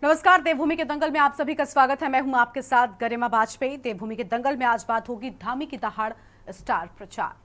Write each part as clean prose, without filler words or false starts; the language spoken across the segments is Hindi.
नमस्कार। देवभूमि के दंगल में आप सभी का स्वागत है। मैं हूं आपके साथ गरिमा वाजपेयी। देवभूमि के दंगल में आज बात होगी धामी की दहाड़ स्टार प्रचार।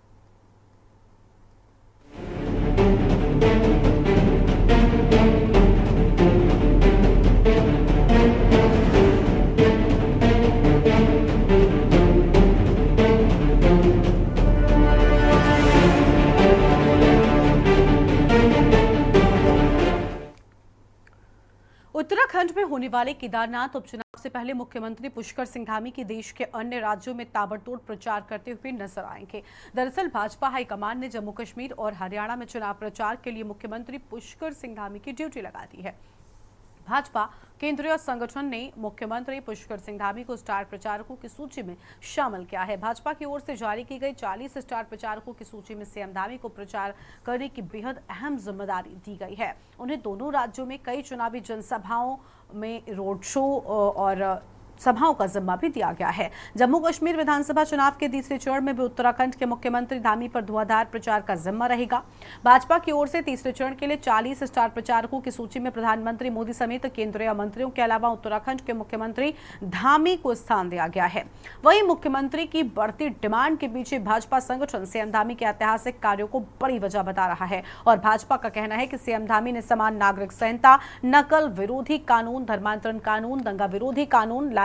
उत्तराखंड में होने वाले केदारनाथ उपचुनाव से पहले मुख्यमंत्री पुष्कर सिंह धामी की देश के अन्य राज्यों में ताबड़तोड़ प्रचार करते हुए नजर आएंगे। दरअसल भाजपा हाईकमान ने जम्मू कश्मीर और हरियाणा में चुनाव प्रचार के लिए मुख्यमंत्री पुष्कर सिंह धामी की ड्यूटी लगा दी है। भाजपा केंद्रीय संगठन ने मुख्यमंत्री पुष्कर सिंह धामी को स्टार प्रचारकों की सूची में शामिल किया है। भाजपा की ओर से जारी की गई 40 स्टार प्रचारकों की सूची में सीएम धामी को प्रचार करने की बेहद अहम जिम्मेदारी दी गई है। उन्हें दोनों राज्यों में कई चुनावी जनसभाओं में रोड शो और सभाओं का जिम्मा भी दिया गया है। जम्मू कश्मीर विधानसभा चुनाव के तीसरे चरण में भी उत्तराखंड के मुख्यमंत्री धामी पर धुआंधार प्रचार का जिम्मा रहेगा। भाजपा की ओर से तीसरे चरण के लिए 40 स्टार प्रचारकों की सूची में प्रधानमंत्री मोदी समेत केंद्रीय मंत्रियों के अलावा उत्तराखंड के मुख्यमंत्री धामी को स्थान दिया गया है। वहीं मुख्यमंत्री की बढ़ती डिमांड के पीछे भाजपा संगठन सीएम धामी के ऐतिहासिक कार्यों को बड़ी वजह बता रहा है और भाजपा का कहना है कि सीएम धामी ने समान नागरिक संहिता, नकल विरोधी कानून, धर्मांतरण कानून, दंगा विरोधी कानून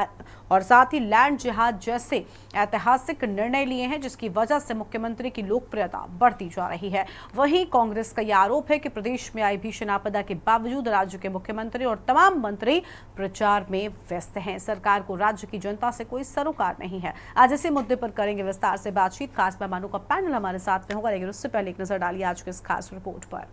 और साथ ही लैंड जिहाद जैसे ऐतिहासिक निर्णय लिए हैं, जिसकी वजह से मुख्यमंत्री की लोकप्रियता बढ़ती जा रही है। वहीं कांग्रेस का यह आरोप है कि प्रदेश में आई भीषण आपदा के बावजूद राज्य के मुख्यमंत्री और तमाम मंत्री प्रचार में व्यस्त हैं। सरकार को राज्य की जनता से कोई सरोकार नहीं है। आज इसी मुद्दे पर करेंगे विस्तार से बातचीत। खास मेहमानों का पैनल हमारे साथ में होगा, लेकिन उससे पहले एक नजर डालिए आज की इस खास रिपोर्ट पर।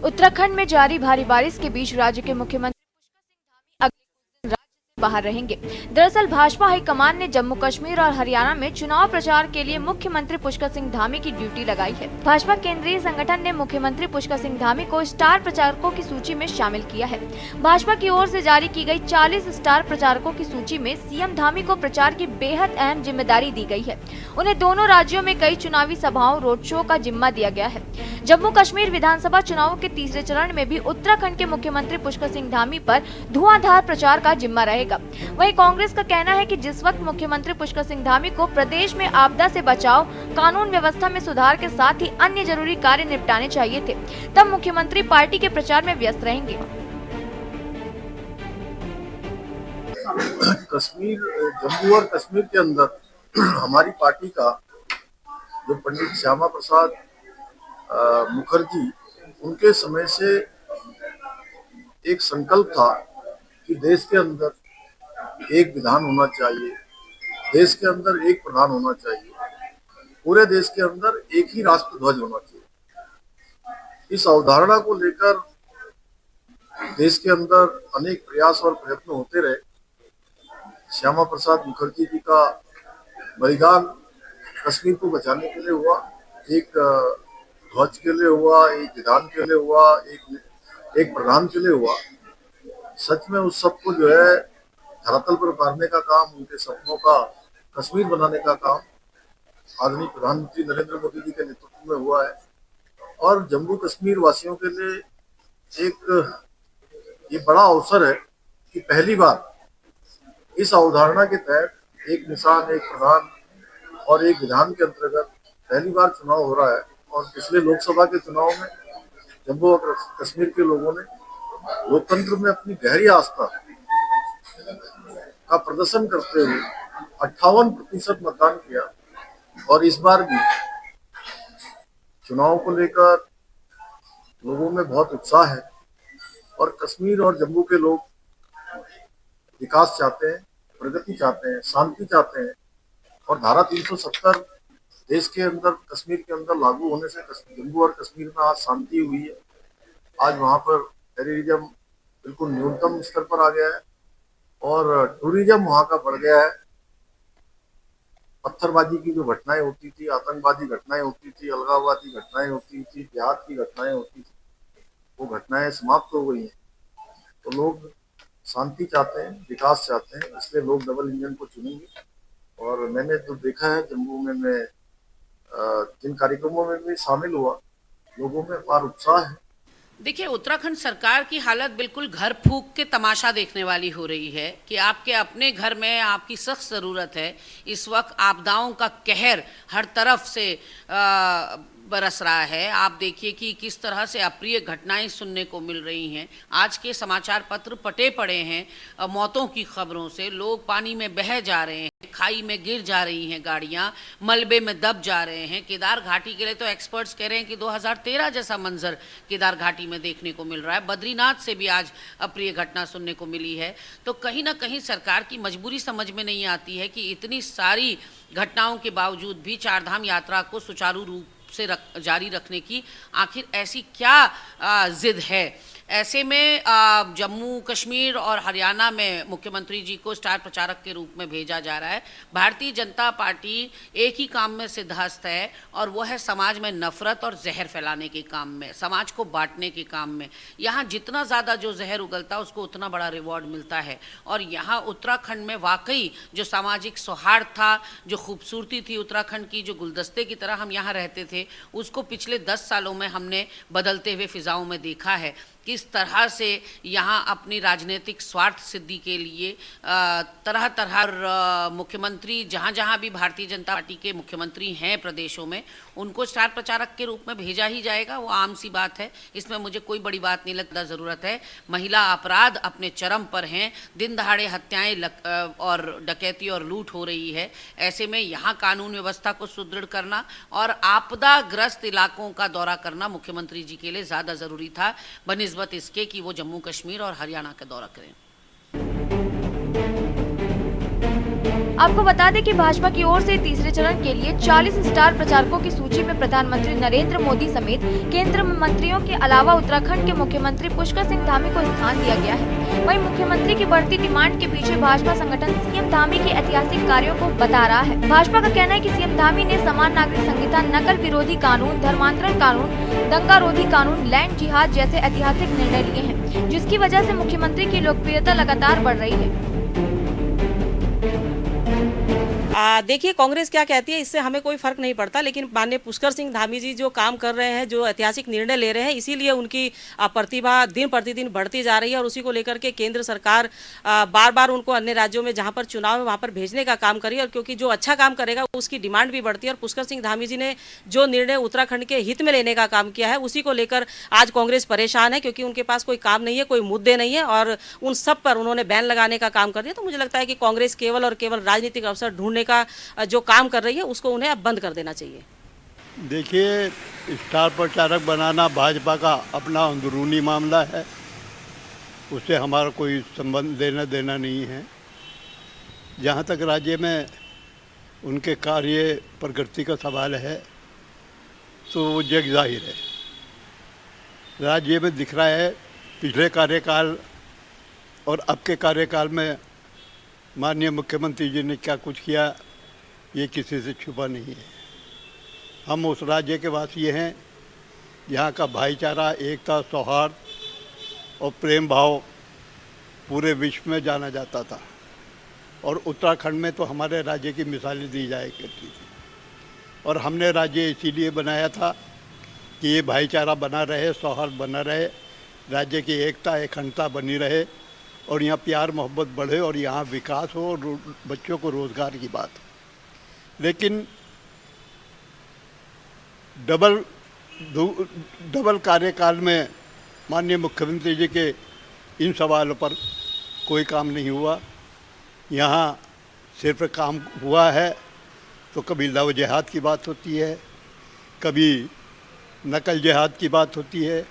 उत्तराखंड में जारी भारी बारिश के बीच राज्य के मुख्यमंत्री पुष्कर सिंह धामी अगले कुछ दिन राज्य से बाहर रहेंगे। दरअसल भाजपा हाईकमान ने जम्मू कश्मीर और हरियाणा में चुनाव प्रचार के लिए मुख्यमंत्री पुष्कर सिंह धामी की ड्यूटी लगाई है। भाजपा केंद्रीय संगठन ने मुख्यमंत्री पुष्कर सिंह धामी को स्टार प्रचारकों की सूची में शामिल किया है। भाजपा की ओर से जारी की गई 40 स्टार प्रचारकों की सूची में सीएम धामी को प्रचार की बेहद अहम जिम्मेदारी दी गई है। उन्हें दोनों राज्यों में कई चुनावी सभाओं, रोड शो का जिम्मा दिया गया है। जम्मू कश्मीर विधानसभा चुनाव के तीसरे चरण में भी उत्तराखंड के मुख्यमंत्री पुष्कर सिंह धामी पर धुआंधार प्रचार का जिम्मा रहेगा। वहीं कांग्रेस का कहना है कि जिस वक्त मुख्यमंत्री पुष्कर सिंह धामी को प्रदेश में आपदा से बचाव, कानून व्यवस्था में सुधार के साथ ही अन्य जरूरी कार्य निपटाने चाहिए थे, तब मुख्यमंत्री पार्टी के प्रचार में व्यस्त रहेंगे। कश्मीर, जम्मू और कश्मीर के अंदर हमारी पार्टी का जो पंडित श्यामा प्रसाद मुखर्जी, उनके समय से एक संकल्प था कि देश के अंदर एक विधान होना चाहिए, देश के अंदर एक प्रधान होना चाहिए, पूरे देश के अंदर एक ही राष्ट्र ध्वज होना चाहिए। इस अवधारणा को लेकर देश के अंदर अनेक प्रयास और प्रयत्न होते रहे। श्यामा प्रसाद मुखर्जी जी का बलिदान कश्मीर को बचाने के लिए हुआ, एक ध्वज के लिए हुआ, एक विधान के लिए हुआ, एक प्रधान के लिए हुआ। सच में उस सबको जो है धरातल पर उतारने का काम, उनके सपनों का कश्मीर बनाने का काम आदरणीय प्रधानमंत्री नरेंद्र मोदी जी के नेतृत्व में हुआ है। और जम्मू कश्मीर वासियों के लिए एक ये बड़ा अवसर है कि पहली बार इस अवधारणा के तहत एक निशान, एक प्रधान और एक विधान के अंतर्गत पहली बार चुनाव हो रहा है। और पिछले लोकसभा के चुनाव में जम्मू और कश्मीर के लोगों ने लोकतंत्र में अपनी गहरी आस्था का प्रदर्शन करते हुए 58% मतदान किया। और इस बार भी चुनाव को लेकर लोगों में बहुत उत्साह है और कश्मीर और जम्मू के लोग विकास चाहते हैं, प्रगति चाहते हैं, शांति चाहते हैं। और धारा 370 देश के अंदर, कश्मीर के अंदर लागू होने से जम्मू और कश्मीर में आज शांति हुई है। आज वहाँ पर टेररिज्म बिल्कुल न्यूनतम स्तर पर आ गया है और टूरिज्म वहाँ का बढ़ गया है। पत्थरबाजी की जो घटनाएं होती थी, आतंकवादी घटनाएं होती थी, अलगाववादी घटनाएं होती थी, जिहाद की घटनाएं होती थी, वो घटनाएं समाप्त हो गई हैं। तो लोग शांति चाहते हैं, विकास चाहते हैं, इसलिए लोग डबल इंजन को चुनेंगे। और मैंने जो देखा है जम्मू में, मैं जिन कार्यक्रमों में भी शामिल हुआ, लोगों में अपार उत्साह है। देखिए, उत्तराखंड सरकार की हालत बिल्कुल घर फूंक के तमाशा देखने वाली हो रही है कि आपके अपने घर में आपकी सख्त ज़रूरत है। इस वक्त आपदाओं का कहर हर तरफ से बरस रहा है। आप देखिए कि किस तरह से अप्रिय घटनाएं सुनने को मिल रही हैं। आज के समाचार पत्र पटे पड़े हैं मौतों की खबरों से। लोग पानी में बह जा रहे हैं, खाई में गिर जा रही हैं गाड़ियां, मलबे में दब जा रहे हैं। केदार घाटी के लिए तो एक्सपर्ट्स कह रहे हैं कि 2013 जैसा मंजर केदार घाटी में देखने को मिल रहा है। बद्रीनाथ से भी आज अप्रिय घटना सुनने को मिली है। तो कहीं ना कहीं सरकार की मजबूरी समझ में नहीं आती है कि इतनी सारी घटनाओं के बावजूद भी चारधाम यात्रा को सुचारू रूप से जारी रखने की आखिर ऐसी क्या जिद है। ऐसे में जम्मू कश्मीर और हरियाणा में मुख्यमंत्री जी को स्टार प्रचारक के रूप में भेजा जा रहा है। भारतीय जनता पार्टी एक ही काम में सिद्धहस्त है और वो है समाज में नफरत और जहर फैलाने के काम में, समाज को बांटने के काम में। यहाँ जितना ज़्यादा जो जहर उगलता है उसको उतना बड़ा रिवॉर्ड मिलता है। और यहाँ उत्तराखंड में वाकई जो सामाजिक सौहार्द था, जो खूबसूरती थी उत्तराखंड की, जो गुलदस्ते की तरह हम यहाँ रहते थे, उसको पिछले 10 सालों में हमने बदलते हुए फिजाओं में देखा है। किस तरह से यहाँ अपनी राजनीतिक स्वार्थ सिद्धि के लिए तरह तरह मुख्यमंत्री, जहाँ जहाँ भी भारतीय जनता पार्टी के मुख्यमंत्री हैं प्रदेशों में, उनको स्टार प्रचारक के रूप में भेजा ही जाएगा। वो आम सी बात है, इसमें मुझे कोई बड़ी बात नहीं लगता। ज़रूरत है, महिला अपराध अपने चरम पर हैं, दिन दहाड़े हत्याएं और डकैती और लूट हो रही है। ऐसे में यहाँ कानून व्यवस्था को सुदृढ़ करना और आपदाग्रस्त इलाकों का दौरा करना मुख्यमंत्री जी के लिए ज़्यादा ज़रूरी था बनिस्बत इसके कि वो जम्मू कश्मीर और हरियाणा का दौरा करें। आपको बता दें कि भाजपा की ओर से तीसरे चरण के लिए 40 स्टार प्रचारकों की सूची में प्रधानमंत्री नरेंद्र मोदी समेत केंद्र मंत्रियों के अलावा उत्तराखंड के मुख्यमंत्री पुष्कर सिंह धामी को स्थान दिया गया है। वहीं मुख्यमंत्री की बढ़ती डिमांड के पीछे भाजपा संगठन सीएम धामी के ऐतिहासिक कार्यों को बता रहा है। भाजपा का कहना है कि सीएम धामी ने समान नागरिक संहिता, नकल विरोधी कानून, धर्मांतरण कानून, दंगा रोधी कानून, लैंड जिहाद जैसे ऐतिहासिक निर्णय लिए हैं, जिसकी वजह से मुख्यमंत्री की लोकप्रियता लगातार बढ़ रही है। देखिए, कांग्रेस क्या कहती है इससे हमें कोई फर्क नहीं पड़ता, लेकिन माननीय पुष्कर सिंह धामी जी जो काम कर रहे हैं, जो ऐतिहासिक निर्णय ले रहे हैं, इसीलिए उनकी प्रतिभा दिन प्रतिदिन बढ़ती जा रही है। और उसी को लेकर के केंद्र सरकार बार बार उनको अन्य राज्यों में जहां पर चुनाव है वहां पर भेजने का काम करी। और क्योंकि जो अच्छा काम करेगा उसकी डिमांड भी बढ़ती है। और पुष्कर सिंह धामी जी ने जो निर्णय उत्तराखंड के हित में लेने का काम किया है, उसी को लेकर आज कांग्रेस परेशान है, क्योंकि उनके पास कोई काम नहीं है, कोई मुद्दे नहीं है और उन सब पर उन्होंने बैन लगाने का काम कर दिया। तो मुझे लगता है कि कांग्रेस केवल और केवल राजनीतिक अवसर ढूंढने का जो काम कर रही है उसको उन्हें अब बंद कर देना चाहिए। देखिए, स्टार प्रचारक बनाना भाजपा का अपना अंदरूनी मामला है, उससे हमारा कोई संबंध देना देना नहीं है। जहाँ तक राज्य में उनके कार्य प्रगति का सवाल है तो वो जग जाहिर है। राज्य में दिख रहा है पिछले कार्यकाल और अब के कार्यकाल में माननीय मुख्यमंत्री जी ने क्या कुछ किया, ये किसी से छुपा नहीं है। हम उस राज्य के वासी हैं यहाँ का भाईचारा, एकता, सौहार्द और प्रेम भाव पूरे विश्व में जाना जाता था। और उत्तराखंड में तो हमारे राज्य की मिसालें दी जाया करती थी। और हमने राज्य इसीलिए बनाया था कि ये भाईचारा बना रहे, सौहार्द बना रहे, राज्य की एकता, अखंडता बनी रहे और यहाँ प्यार मोहब्बत बढ़े और यहाँ विकास हो और बच्चों को रोज़गार की बात हो। लेकिन डबल कार्यकाल में माननीय मुख्यमंत्री जी के इन सवालों पर कोई काम नहीं हुआ। यहाँ सिर्फ काम हुआ है तो कभी लव जिहाद की बात होती है, कभी नकल जिहाद की बात होती है,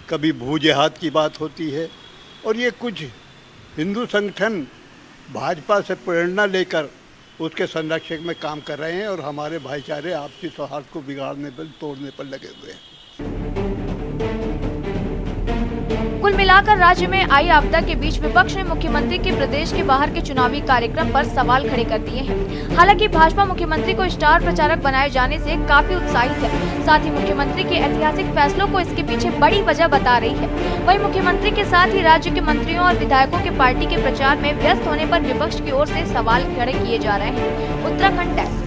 कभी भू जिहाद की बात होती है। और ये कुछ हिंदू संगठन भाजपा से प्रेरणा लेकर उसके संरक्षक में काम कर रहे हैं और हमारे भाईचारे आपसी सौहार्द को बिगाड़ने पर, तोड़ने पर लगे हुए हैं। कुल मिलाकर राज्य में आई आपदा के बीच विपक्ष ने मुख्यमंत्री के प्रदेश के बाहर के चुनावी कार्यक्रम पर सवाल खड़े कर दिए हैं। हालांकि भाजपा मुख्यमंत्री को स्टार प्रचारक बनाए जाने से काफी उत्साहित है। साथ ही मुख्यमंत्री के ऐतिहासिक फैसलों को इसके पीछे बड़ी वजह बता रही है। वहीं मुख्यमंत्री के साथ ही राज्य के मंत्रियों और विधायकों के पार्टी के प्रचार में व्यस्त होने पर विपक्ष की ओर से सवाल खड़े किए जा रहे हैं। उत्तराखंड डेस्क।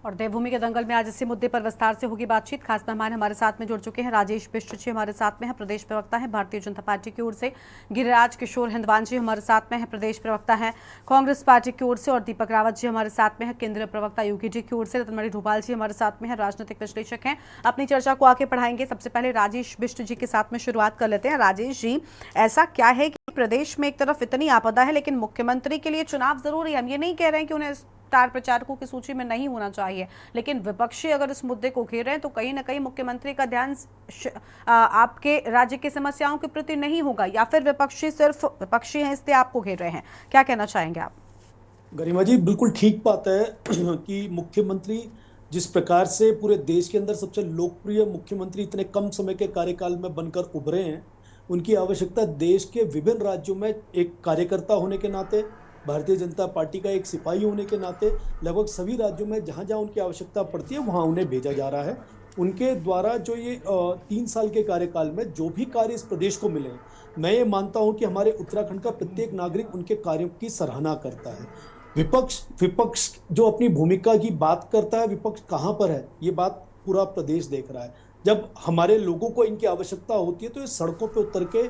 और देवभूमि के दंगल में आज इसी मुद्दे पर विस्तार से होगी बातचीत। खास मेहमान हमारे साथ में जुड़ चुके हैं। राजेश बिष्ट जी हमारे साथ में हैं, प्रदेश प्रवक्ता हैं भारतीय जनता पार्टी की ओर से। गिरिराज किशोर हिंदवान जी हमारे साथ में हैं, प्रदेश प्रवक्ता हैं कांग्रेस पार्टी की ओर से। और दीपक रावत जी हमारे साथ में हैं, केंद्रीय प्रवक्ता यूकेडी की ओर से। रतनमणि ढोभाल जी हमारे साथ में हैं, राजनीतिक विश्लेषक हैं। अपनी चर्चा को आगे बढ़ाएंगे। सबसे पहले राजेश बिष्ट जी के साथ में शुरुआत कर लेते हैं। राजेश जी, ऐसा क्या है कि प्रदेश में एक तरफ इतनी आपदा है लेकिन मुख्यमंत्री के लिए चुनाव जरूरी है? हम ये नहीं कह रहे हैं कि उन्हें स्टार प्रचारकों की सूची में नहीं होना चाहिए, लेकिन विपक्षी अगर इस मुद्दे को घेर रहे हैं तो कहीं ना कहीं मुख्यमंत्री का ध्यान आपके राज्य की समस्याओं के प्रति नहीं होगा, या फिर विपक्षी सिर्फ विपक्षी हैं इसलिए आपको घेर रहे हैं? क्या कहना चाहेंगे आप? गरिमा जी, बिल्कुल ठीक बात है कि मुख्यमंत्री जिस प्रकार से पूरे देश के अंदर सबसे लोकप्रिय मुख्यमंत्री इतने कम समय के कार्यकाल में बनकर उभरे हैं, उनकी आवश्यकता देश के विभिन्न राज्यों में एक कार्यकर्ता होने के नाते, भारतीय जनता पार्टी का एक सिपाही होने के नाते लगभग सभी राज्यों में जहां जहां उनकी आवश्यकता पड़ती है वहां उन्हें भेजा जा रहा है। उनके द्वारा जो ये 3 साल के कार्यकाल में जो भी कार्य इस प्रदेश को मिले, मैं ये मानता हूं कि हमारे उत्तराखंड का प्रत्येक नागरिक उनके कार्यों की सराहना करता है। विपक्ष जो अपनी भूमिका की बात करता है, विपक्ष कहाँ पर है ये बात पूरा प्रदेश देख रहा है। जब हमारे लोगों को इनकी आवश्यकता होती है तो ये सड़कों पे उतर के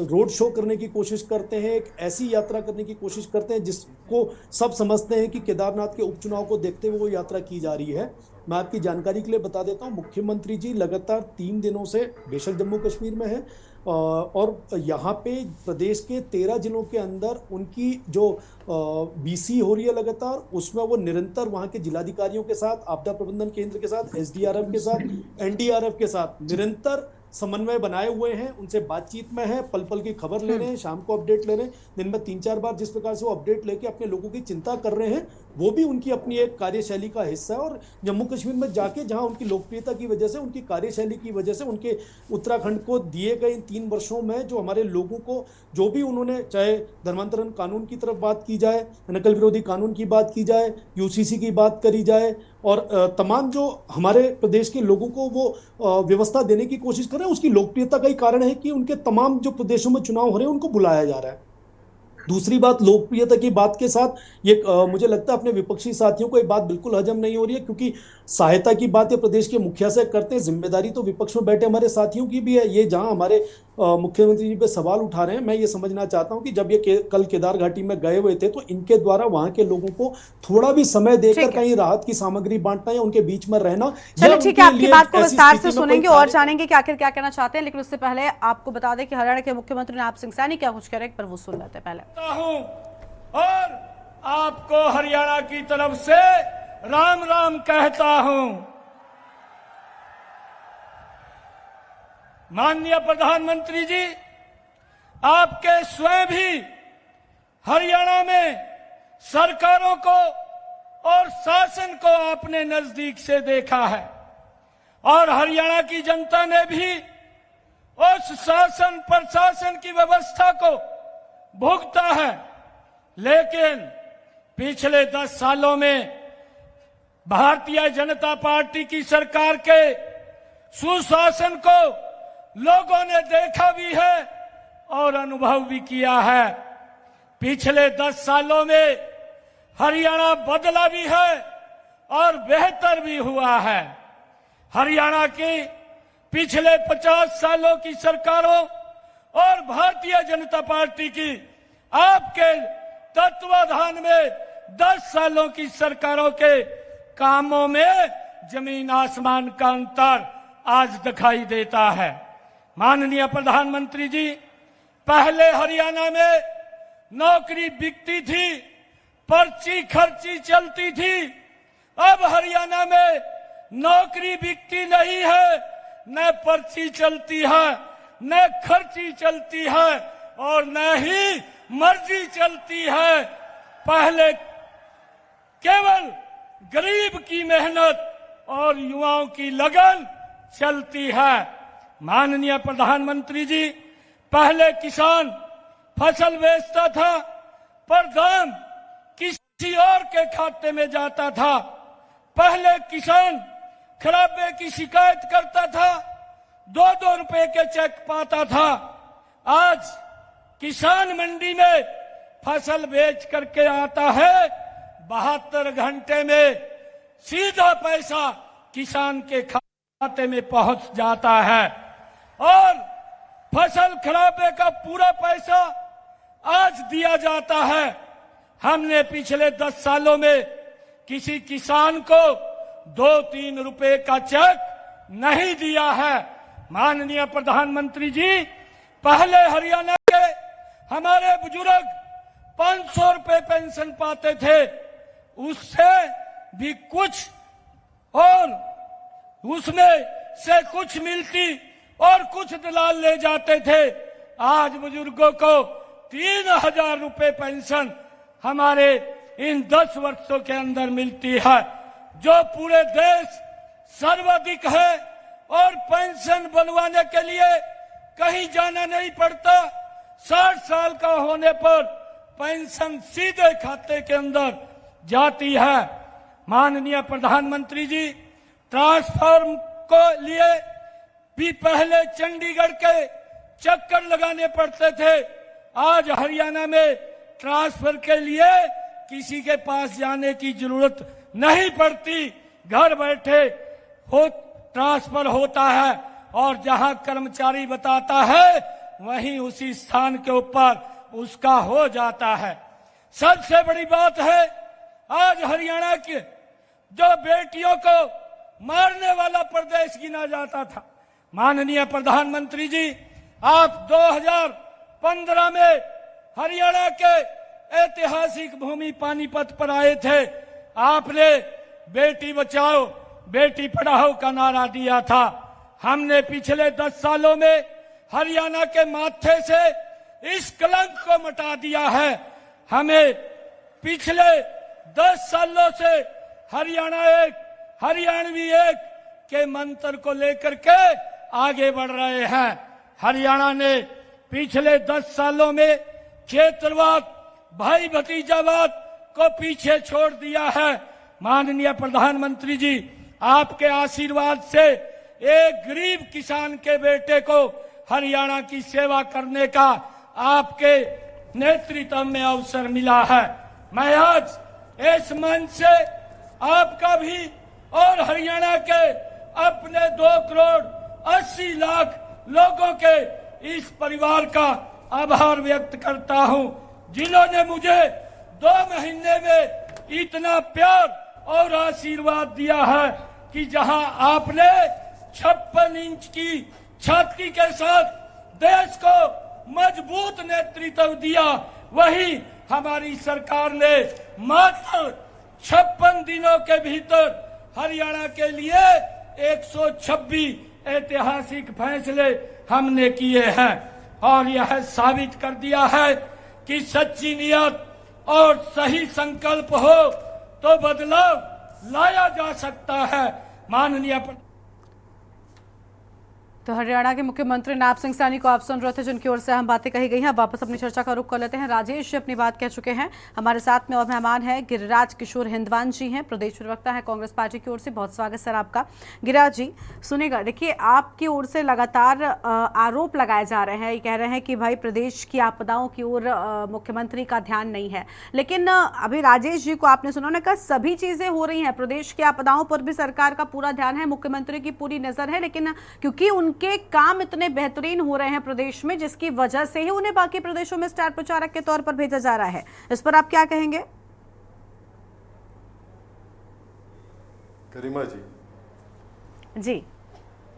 रोड शो करने की कोशिश करते हैं, एक ऐसी यात्रा करने की कोशिश करते हैं जिसको सब समझते हैं कि केदारनाथ के उपचुनाव को देखते हुए वो यात्रा की जा रही है। मैं आपकी जानकारी के लिए बता देता हूँ, मुख्यमंत्री जी लगातार 3 दिनों से बेशक जम्मू कश्मीर में है और यहाँ पे प्रदेश के 13 जिलों के अंदर उनकी जो बीसी हो रही है लगातार, उसमें वो निरंतर वहाँ के जिलाधिकारियों के साथ, आपदा प्रबंधन केंद्र के साथ, SDRF के साथ, NDRF के साथ निरंतर समन्वय बनाए हुए हैं, उनसे बातचीत में है, पल पल की खबर ले रहे हैं, शाम को अपडेट ले रहे हैं, दिन में 3-4 बार जिस प्रकार से वो अपडेट लेके अपने लोगों की चिंता कर रहे हैं, वो भी उनकी अपनी एक कार्यशैली का हिस्सा है। और जम्मू कश्मीर में जाके जहां उनकी लोकप्रियता की वजह से, उनकी कार्यशैली की वजह से, उनके उत्तराखंड को दिए गए इन 3 वर्षों में जो हमारे लोगों को जो भी उन्होंने, चाहे धर्मांतरण कानून की तरफ बात की जाए, नकल विरोधी कानून की बात की जाए, UCC की बात करी जाए, और तमाम जो हमारे प्रदेश के लोगों को वो व्यवस्था देने की कोशिश कर रहे हैं, उसकी लोकप्रियता का ही कारण है कि उनके तमाम जो प्रदेशों में चुनाव हो रहे हैं उनको बुलाया जा रहा है। दूसरी बात, लोकप्रियता की बात के साथ ये मुझे लगता है अपने विपक्षी साथियों को ये बात बिल्कुल हजम नहीं हो रही है, क्योंकि सहायता की बात ये प्रदेश के मुखिया से करते हैं, जिम्मेदारी तो विपक्ष में बैठे हमारे साथियों की भी है। ये जहां हमारे मुख्यमंत्री जी पे सवाल उठा रहे हैं, मैं ये समझना चाहता हूं कि जब ये कल केदार घाटी में गए हुए थे तो इनके द्वारा वहां के लोगों को थोड़ा भी समय देकर कहीं राहत की सामग्री बांटना या उनके बीच में रहना। चलिए ठीक है, आपकी बात को विस्तार से सुनेंगे और जानेंगे कि आखिर क्या कहना चाहते हैं, लेकिन उससे पहले आपको बता दें कि हरियाणा के मुख्यमंत्री नायब सिंह सैनी क्या कुछ करें, पर वो सुन लेते हैं पहले। और आपको हरियाणा की तरफ से राम राम कहता हूं। माननीय प्रधानमंत्री जी, आपके स्वयं भी हरियाणा में सरकारों को और शासन को आपने नजदीक से देखा है और हरियाणा की जनता ने भी उस शासन प्रशासन की व्यवस्था को भुगता है। लेकिन पिछले 10 सालों में भारतीय जनता पार्टी की सरकार के सुशासन को लोगों ने देखा भी है और अनुभव भी किया है। पिछले 10 सालों में हरियाणा बदला भी है और बेहतर भी हुआ है। हरियाणा की पिछले 50 सालों की सरकारों और भारतीय जनता पार्टी की आपके तत्वाधान में 10 सालों की सरकारों के कामों में जमीन आसमान का अंतर आज दिखाई देता है। माननीय प्रधानमंत्री जी, पहले हरियाणा में नौकरी बिकती थी, पर्ची खर्ची चलती थी। अब हरियाणा में नौकरी बिकती नहीं है, न पर्ची चलती है, न खर्ची चलती है और न ही मर्जी चलती है। पहले केवल गरीब की मेहनत और युवाओं की लगन चलती है। माननीय प्रधानमंत्री जी, पहले किसान फसल बेचता था पर दाम किसी और के खाते में जाता था। पहले किसान खराबे की शिकायत करता था, 2-2 रुपए के चेक पाता था। आज किसान मंडी में फसल बेच करके आता है, 72 घंटे में सीधा पैसा किसान के खाते में पहुंच जाता है और फसल खराबे का पूरा पैसा आज दिया जाता है। हमने पिछले 10 सालों में किसी किसान को 2-3 रुपए का चेक नहीं दिया है। माननीय प्रधानमंत्री जी, पहले हरियाणा के हमारे बुजुर्ग 500 रुपए पेंशन पाते थे, उससे भी कुछ और उसमें से कुछ मिलती और कुछ दलाल ले जाते थे। आज बुजुर्गों को 3000 रुपए पेंशन हमारे इन 10 वर्षों के अंदर मिलती है, जो पूरे देश सर्वाधिक है। और पेंशन बनवाने के लिए कहीं जाना नहीं पड़ता। 60 साल का होने पर पेंशन सीधे खाते के अंदर जाती है। माननीय प्रधानमंत्री जी, ट्रांसफर को लिए भी पहले चंडीगढ़ के चक्कर लगाने पड़ते थे। आज हरियाणा में ट्रांसफर के लिए किसी के पास जाने की जरूरत नहीं पड़ती, घर बैठे ट्रांसफर होता है और जहां कर्मचारी बताता है वहीं उसी स्थान के ऊपर उसका हो जाता है। सबसे बड़ी बात है, आज हरियाणा के जो बेटियों को मारने वाला प्रदेश गिना जाता था, माननीय प्रधानमंत्री जी, आप 2015 में हरियाणा के ऐतिहासिक भूमि पानीपत पर आए थे। आपने बेटी बचाओ बेटी पढ़ाओ का नारा दिया था। हमने पिछले 10 सालों में हरियाणा के माथे से इस कलंक को मिटा दिया है। हमें पिछले 10 सालों से हरियाणा एक, हरियाणवी एक के मंत्र को लेकर के आगे बढ़ रहे हैं। हरियाणा ने पिछले 10 सालों में क्षेत्रवाद, भाई भतीजावाद को पीछे छोड़ दिया है। माननीय प्रधानमंत्री जी, आपके आशीर्वाद से एक गरीब किसान के बेटे को हरियाणा की सेवा करने का आपके नेतृत्व में अवसर मिला है। मैं आज इस मंच से आपका भी और हरियाणा के अपने 2 करोड़ 80 लाख लोगों के इस परिवार का आभार व्यक्त करता हूं, जिन्होंने मुझे 2 महीने में इतना प्यार और आशीर्वाद दिया है कि जहां आपने 56 इंच की छाती के साथ देश को मजबूत नेतृत्व दिया, वही हमारी सरकार ने मात्र 56 दिनों के भीतर हरियाणा के लिए 126 ऐतिहासिक फैसले हमने किए हैं और यह साबित कर दिया है कि सच्ची नियत और सही संकल्प हो तो बदलाव लाया जा सकता है। माननीय तो हरियाणा के मुख्यमंत्री नायब सिंह सैनी को आप सुन रहे थे, जिनकी ओर से हम बातें कही गई हैं। वापस अपनी चर्चा का रुख कर लेते हैं। राजेश जी अपनी बात कह चुके हैं। हमारे साथ में और मेहमान हैं गिरिराज किशोर हिंदवान जी हैं, प्रदेश प्रवक्ता है कांग्रेस पार्टी की ओर से। बहुत स्वागत सर आपका। गिरिराज जी सुनिएगा, देखिए आपकी ओर से लगातार आरोप लगाए जा रहे हैं, ये कह रहे हैं कि भाई प्रदेश की आपदाओं की ओर मुख्यमंत्री का ध्यान नहीं है। लेकिन अभी राजेश जी को आपने सुना, उन्होंने कहा सभी चीजें हो रही हैं, प्रदेश की आपदाओं पर भी सरकार का पूरा ध्यान है, मुख्यमंत्री की पूरी नजर है, लेकिन क्योंकि के काम इतने बेहतरीन हो रहे हैं प्रदेश में, जिसकी वजह से ही उन्हें बाकी प्रदेशों में स्टार प्रचारक के तौर पर भेजा जा रहा है। इस पर आप क्या कहेंगे? गरिमा जी,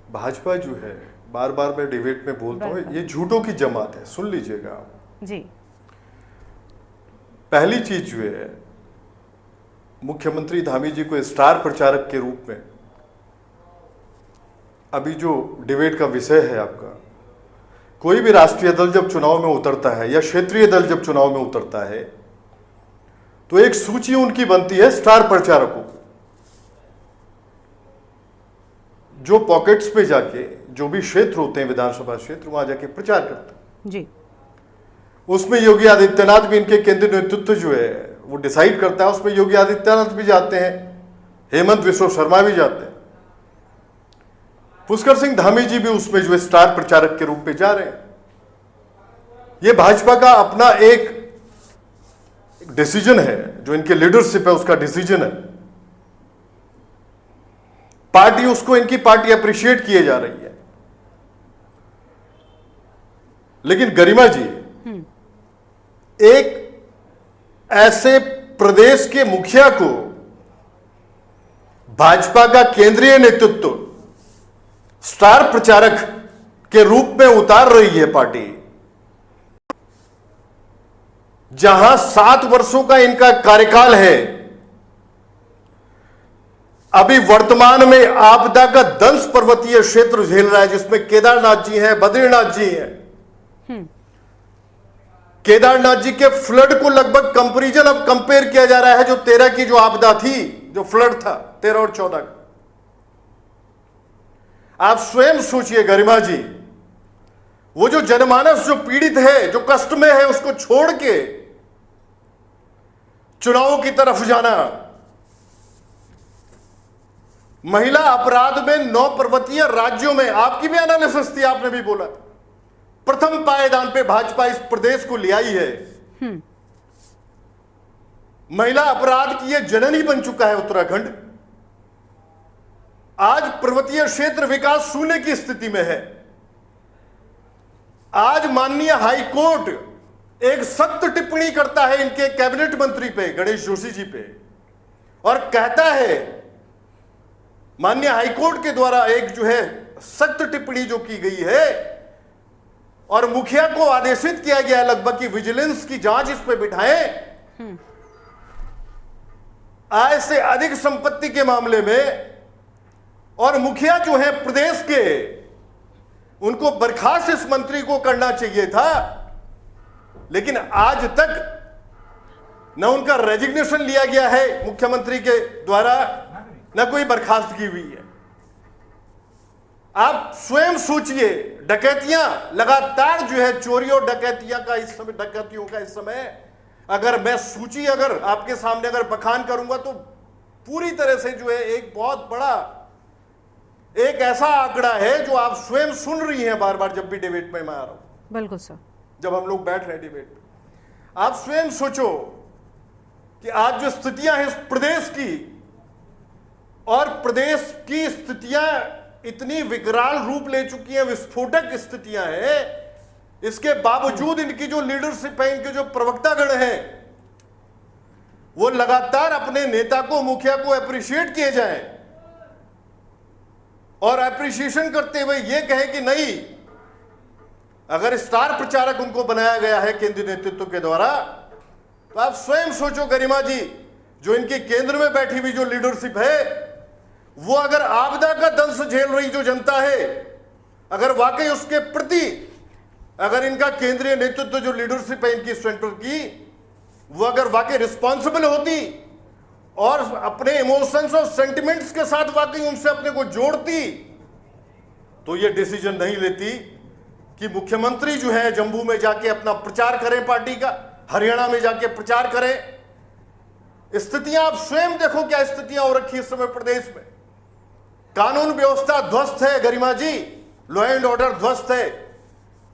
भाजपा जो है, बार बार मैं डिबेट में बोलता हूँ, ये झूठों की जमात है। सुन लीजिएगा आप जी। पहली चीज जो है, मुख्यमंत्री धामी जी को स्टार प्रचारक के रूप में अभी जो डिबेट का विषय है आपका, कोई भी राष्ट्रीय दल जब चुनाव में उतरता है या क्षेत्रीय दल जब चुनाव में उतरता है तो एक सूची उनकी बनती है स्टार प्रचारकों की। जो पॉकेट्स पे जाके जो भी क्षेत्र होते हैं विधानसभा क्षेत्र वहां जाके प्रचार करते हैं जी। उसमें योगी आदित्यनाथ भी, इनके केंद्रीय नेतृत्व जो है वो डिसाइड करता है, उसमें योगी आदित्यनाथ भी जाते हैं, हेमंत बिश्व शर्मा भी जाते हैं, पुष्कर सिंह धामी जी भी उसमें जो है स्टार प्रचारक के रूप में जा रहे हैं। ये भाजपा का अपना एक डिसीजन है, जो इनके लीडरशिप है उसका डिसीजन है। पार्टी उसको, इनकी पार्टी अप्रिशिएट किए जा रही है। लेकिन गरिमा जी, एक ऐसे प्रदेश के मुखिया को भाजपा का केंद्रीय नेतृत्व स्टार प्रचारक के रूप में उतार रही है पार्टी, जहां 7 वर्षों का इनका कार्यकाल है। अभी वर्तमान में आपदा का दंश पर्वतीय क्षेत्र झेल रहा है, जिसमें केदारनाथ जी हैं, बद्रीनाथ जी हैं। केदारनाथ जी के फ्लड को लगभग कंपैरिजन अब कंपेयर किया जा रहा है, जो 13 की जो आपदा थी, जो फ्लड था 13 और 14 का। आप स्वयं सोचिए गरिमा जी, वो जो जनमानस जो पीड़ित है, जो कष्ट में है, उसको छोड़ के चुनावों की तरफ जाना। महिला अपराध में 9 पर्वतीय राज्यों में, आपकी भी एनालिसिस थी, आपने भी बोला था, प्रथम पायदान पे भाजपा इस प्रदेश को ले आई है। महिला अपराध की यह जननी बन चुका है उत्तराखंड। आज पर्वतीय क्षेत्र विकास शून्य की स्थिति में है। आज माननीय हाई कोर्ट एक सख्त टिप्पणी करता है इनके कैबिनेट मंत्री पे, गणेश जोशी जी पे, और कहता है, माननीय हाईकोर्ट के द्वारा एक जो है सख्त टिप्पणी जो की गई है, और मुखिया को आदेशित किया गया लगभग कि विजिलेंस की जांच इस पे बिठाएं। आय से अधिक संपत्ति के मामले में, और मुखिया जो है प्रदेश के, उनको बर्खास्त इस मंत्री को करना चाहिए था, लेकिन आज तक न उनका रेजिग्नेशन लिया गया है मुख्यमंत्री के द्वारा, न कोई बर्खास्त की हुई है। आप स्वयं सोचिए, डकैतियां लगातार जो है, चोरी और डकैतियां का इस समय, डकैतियों का इस समय, अगर मैं सूची अगर आपके सामने अगर बखान करूंगा तो पूरी तरह से जो है एक बहुत बड़ा एक ऐसा आंकड़ा है जो आप स्वयं सुन रही हैं बार बार जब भी डिबेट में मैं आ रहा हूं। बिल्कुल सर। जब हम लोग बैठ रहे हैं डिबेट में, आप स्वयं सोचो कि आज जो स्थितियां हैं इस प्रदेश की, और प्रदेश की स्थितियां इतनी विकराल रूप ले चुकी हैं, विस्फोटक स्थितियां हैं, इसके बावजूद इनकी जो लीडरशिप है, इनके जो प्रवक्तागण हैं, वो लगातार अपने नेता को, मुखिया को अप्रिशिएट किए जाएं, और अप्रिशिएशन करते हुए ये कहे कि नहीं, अगर स्टार प्रचारक उनको बनाया गया है केंद्रीय नेतृत्व के द्वारा, तो आप स्वयं सोचो गरिमा जी, जो इनके केंद्र में बैठी हुई जो लीडरशिप है, वो अगर आपदा का दंश झेल रही जो जनता है, अगर वाकई उसके प्रति अगर इनका केंद्रीय नेतृत्व जो लीडरशिप है इनकी सेंटर की, वो अगर वाकई रिस्पॉन्सिबल होती और अपने इमोशंस और सेंटिमेंट्स के साथ वाकई उनसे अपने को जोड़ती, तो ये डिसीजन नहीं लेती कि मुख्यमंत्री जो है जम्मू में जाके अपना प्रचार करें पार्टी का, हरियाणा में जाके प्रचार करें। स्थितियां आप स्वयं देखो क्या स्थितियां हो रखी इस समय प्रदेश में। कानून व्यवस्था ध्वस्त है गरिमा जी, लॉ एंड ऑर्डर ध्वस्त है,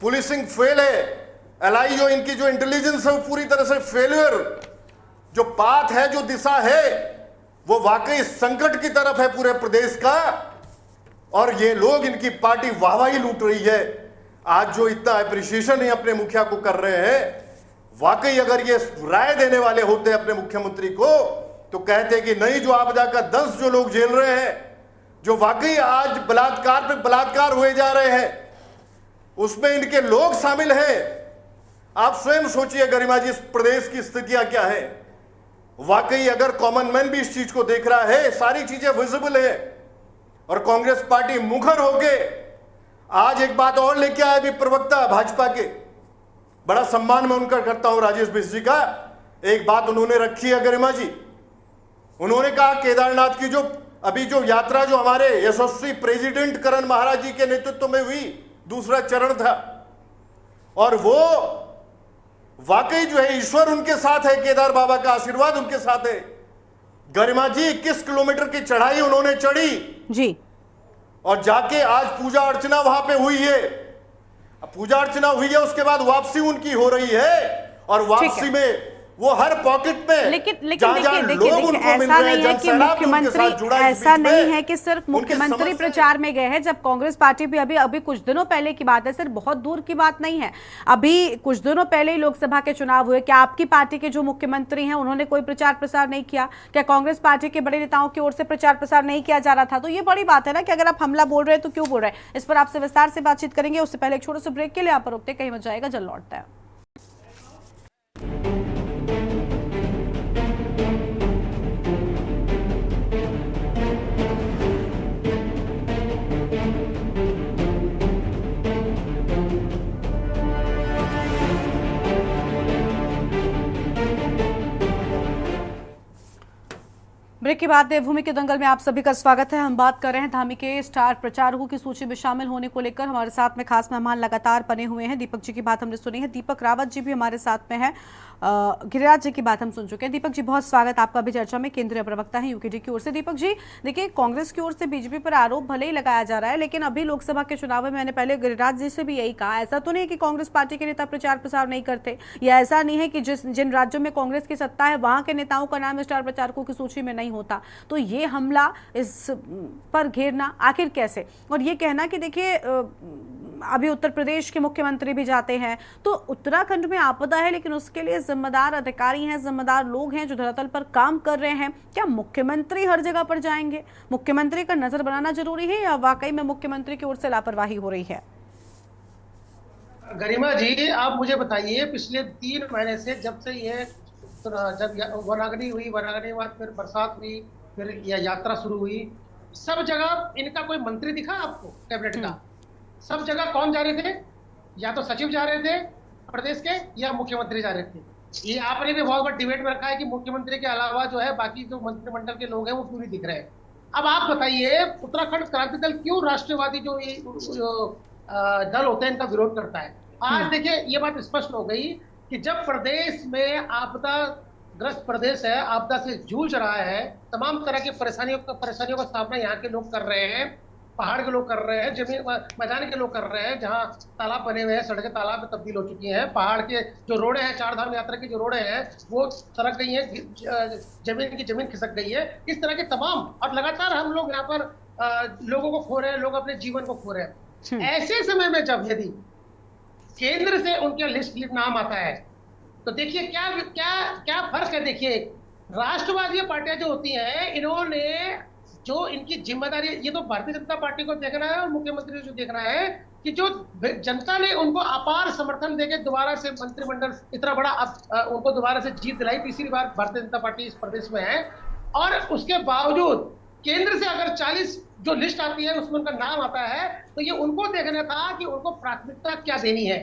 पुलिसिंग फेल है, एलआईओ इनकी जो इंटेलिजेंस है वो पूरी तरह से फेलियर, जो पाथ है, जो दिशा है, वो वाकई संकट की तरफ है पूरे प्रदेश का, और ये लोग, इनकी पार्टी वाहवाही लूट रही है। आज जो इतना अप्रिशिएशन ही अपने मुखिया को कर रहे हैं, वाकई अगर ये राय देने वाले होते अपने मुख्यमंत्री को, तो कहते कि नहीं, जो आपदा का दंश जो लोग झेल रहे हैं, जो वाकई आज बलात्कार पे बलात्कार हुए जा रहे हैं, उसमें इनके लोग शामिल हैं। आप स्वयं सोचिए गरिमा जी, इस प्रदेश की स्थितियां क्या है। वाकई अगर कॉमन मैन भी इस चीज को देख रहा है, सारी चीजें विजिबल है, और कांग्रेस पार्टी मुखर होके आज एक बात और लेके आए भी प्रवक्ता भाजपा के, बड़ा सम्मान मैं उनका करता हूं, राजेश मिश्र जी का। एक बात उन्होंने रखी है गरिमा जी, उन्होंने कहा केदारनाथ की जो अभी जो यात्रा जो हमारे यशस्वी प्रेसिडेंट करण महाराज जी के नेतृत्व में हुई, दूसरा चरण था, और वो वाकई जो है ईश्वर उनके साथ है, केदार बाबा का आशीर्वाद उनके साथ है। गरिमा जी 21 किलोमीटर की चढ़ाई उन्होंने चढ़ी जी, और जाके आज पूजा अर्चना वहां पे हुई है। अब पूजा अर्चना हुई है, उसके बाद वापसी उनकी हो रही है, और वापसी में वो हर पॉकेट में लेकिन जहां-जहां देखिए लोग उनको मिल ऐसा रहे हैं, नहीं है कि जनसैलाब उनके मुख्यमंत्री, साथ जुड़ा है इस ऐसा बीच में। नहीं है कि सिर्फ उनकी मुख्यमंत्री समस्या- प्रचार में गए हैं। जब कांग्रेस पार्टी भी अभी कुछ दिनों पहले की बात है, सिर्फ बहुत दूर की बात नहीं है, अभी कुछ दिनों पहले ही लोकसभा के चुनाव हुए। क्या आपकी पार्टी के जो मुख्यमंत्री हैं उन्होंने कोई प्रचार प्रसार नहीं किया? क्या कांग्रेस पार्टी के बड़े नेताओं की ओर से प्रचार प्रसार नहीं किया जा रहा था? तो ये बड़ी बात है ना कि अगर आप हमला बोल रहे हैं तो क्यों बोल रहे हैं। इस पर आपसे विस्तार से बातचीत करेंगे, उससे पहले एक छोटे से ब्रेक के लिए आप रुकते, कहीं मत जाएगा, जल्द लौटता है। ब्रेक के बाद देवभूमि के दंगल में आप सभी का स्वागत है। हम बात कर रहे हैं धामी के स्टार प्रचारकों की सूची में शामिल होने को लेकर। हमारे साथ में खास मेहमान लगातार बने हुए हैं। दीपक जी की बात हमने सुनी है, दीपक रावत जी भी हमारे साथ में है, गिरिराज जी की बात हम सुन चुके हैं। दीपक जी बहुत स्वागत आपका भी चर्चा में, केंद्रीय प्रवक्ता है यूकेडी की ओर से। दीपक जी देखिए, कांग्रेस की ओर से बीजेपी पर आरोप भले ही लगाया जा रहा है, लेकिन अभी लोकसभा के चुनाव में मैंने पहले गिरिराज जी से भी यही कहा, ऐसा तो नहीं कि कांग्रेस पार्टी के नेता प्रचार प्रसार नहीं करते, या ऐसा नहीं है कि जिन राज्यों में कांग्रेस की सत्ता है वहां के नेताओं का नाम स्टार प्रचारकों की सूची में नहीं होता। तो ये हमला, इस पर घेरना आखिर कैसे? और ये कहना कि देखिए अभी उत्तर प्रदेश के मुख्यमंत्री भी जाते हैं, तो उत्तराखंड में आपदा है लेकिन उसके लिए जिम्मेदार अधिकारी हैं, जिम्मेदार लोग हैं जो धरातल पर काम कर रहे हैं। क्या मुख्यमंत्री हर जगह पर जाएंगे? मुख्यमंत्री का नजर बनाना जरूरी है, या वाकई में मुख्यमंत्री की ओर से लापरवाही हो रही है? गरिमा जी, आप मुझे बताइए, पिछले 3 महीने से जब से ये जब वनाग्नि हुई, वनाग्नि के बाद फिर बरसात हुई, फिर यह यात्रा शुरू हुई, सब जगह इनका कोई मंत्री दिखा आपको कैबिनेट का? सब जगह कौन जा रहे थे? या तो सचिव जा रहे थे प्रदेश के, या मुख्यमंत्री जा रहे थे। ये आपने भी बहुत बड़ा डिबेट में रखा है कि मुख्यमंत्री के अलावा जो है बाकी जो मंत्रिमंडल के लोग हैं वो क्यों नहीं दिख रहे हैं। अब आप बताइए, उत्तराखंड क्रांति दल क्यों राष्ट्रवादी जो दल होते हैं इनका विरोध करता है? आज देखिए ये बात स्पष्ट हो गई कि जब प्रदेश में आपदा ग्रस्त प्रदेश है, आपदा से जूझ रहा है, तमाम तरह की परेशानियों का सामना यहाँ के लोग कर रहे हैं, पहाड़ के लोग कर रहे हैं, जमीन मैदान के लोग कर रहे हैं, जहाँ तालाब बने हुए हैं, सड़कें तालाब में तब्दील हो चुकी हैं, पहाड़ के जो रोडें हैं, 4 धाम यात्रा की जो रोडें हैं वो सरक गई हैं, जमीन खिसक गई है। इस तरह के तमाम, और लगातार हम लोग यहाँ पर लोगों को खो रहे हैं, लोग अपने जीवन को खो रहे हैं। ऐसे समय में जब यदि केंद्र से उनके लिस्ट नाम आता है, तो देखिए क्या क्या क्या फर्क है। देखिए, राष्ट्रवादी पार्टियां जो होती हैं, इन्होंने जो इनकी जिम्मेदारी, ये तो भारतीय जनता पार्टी को देखना है और मुख्यमंत्री को देखना है कि जो जनता ने उनको अपार समर्थन देके दोबारा से मंत्रिमंडल इतना बड़ा उनको दोबारा से जीत दिलाई, तीसरी बार भारतीय जनता पार्टी इस प्रदेश में है, और उसके बावजूद केंद्र से अगर 40 जो लिस्ट आती है उसमें उनका नाम आता है, तो ये उनको देखना था कि उनको प्राथमिकता क्या देनी है।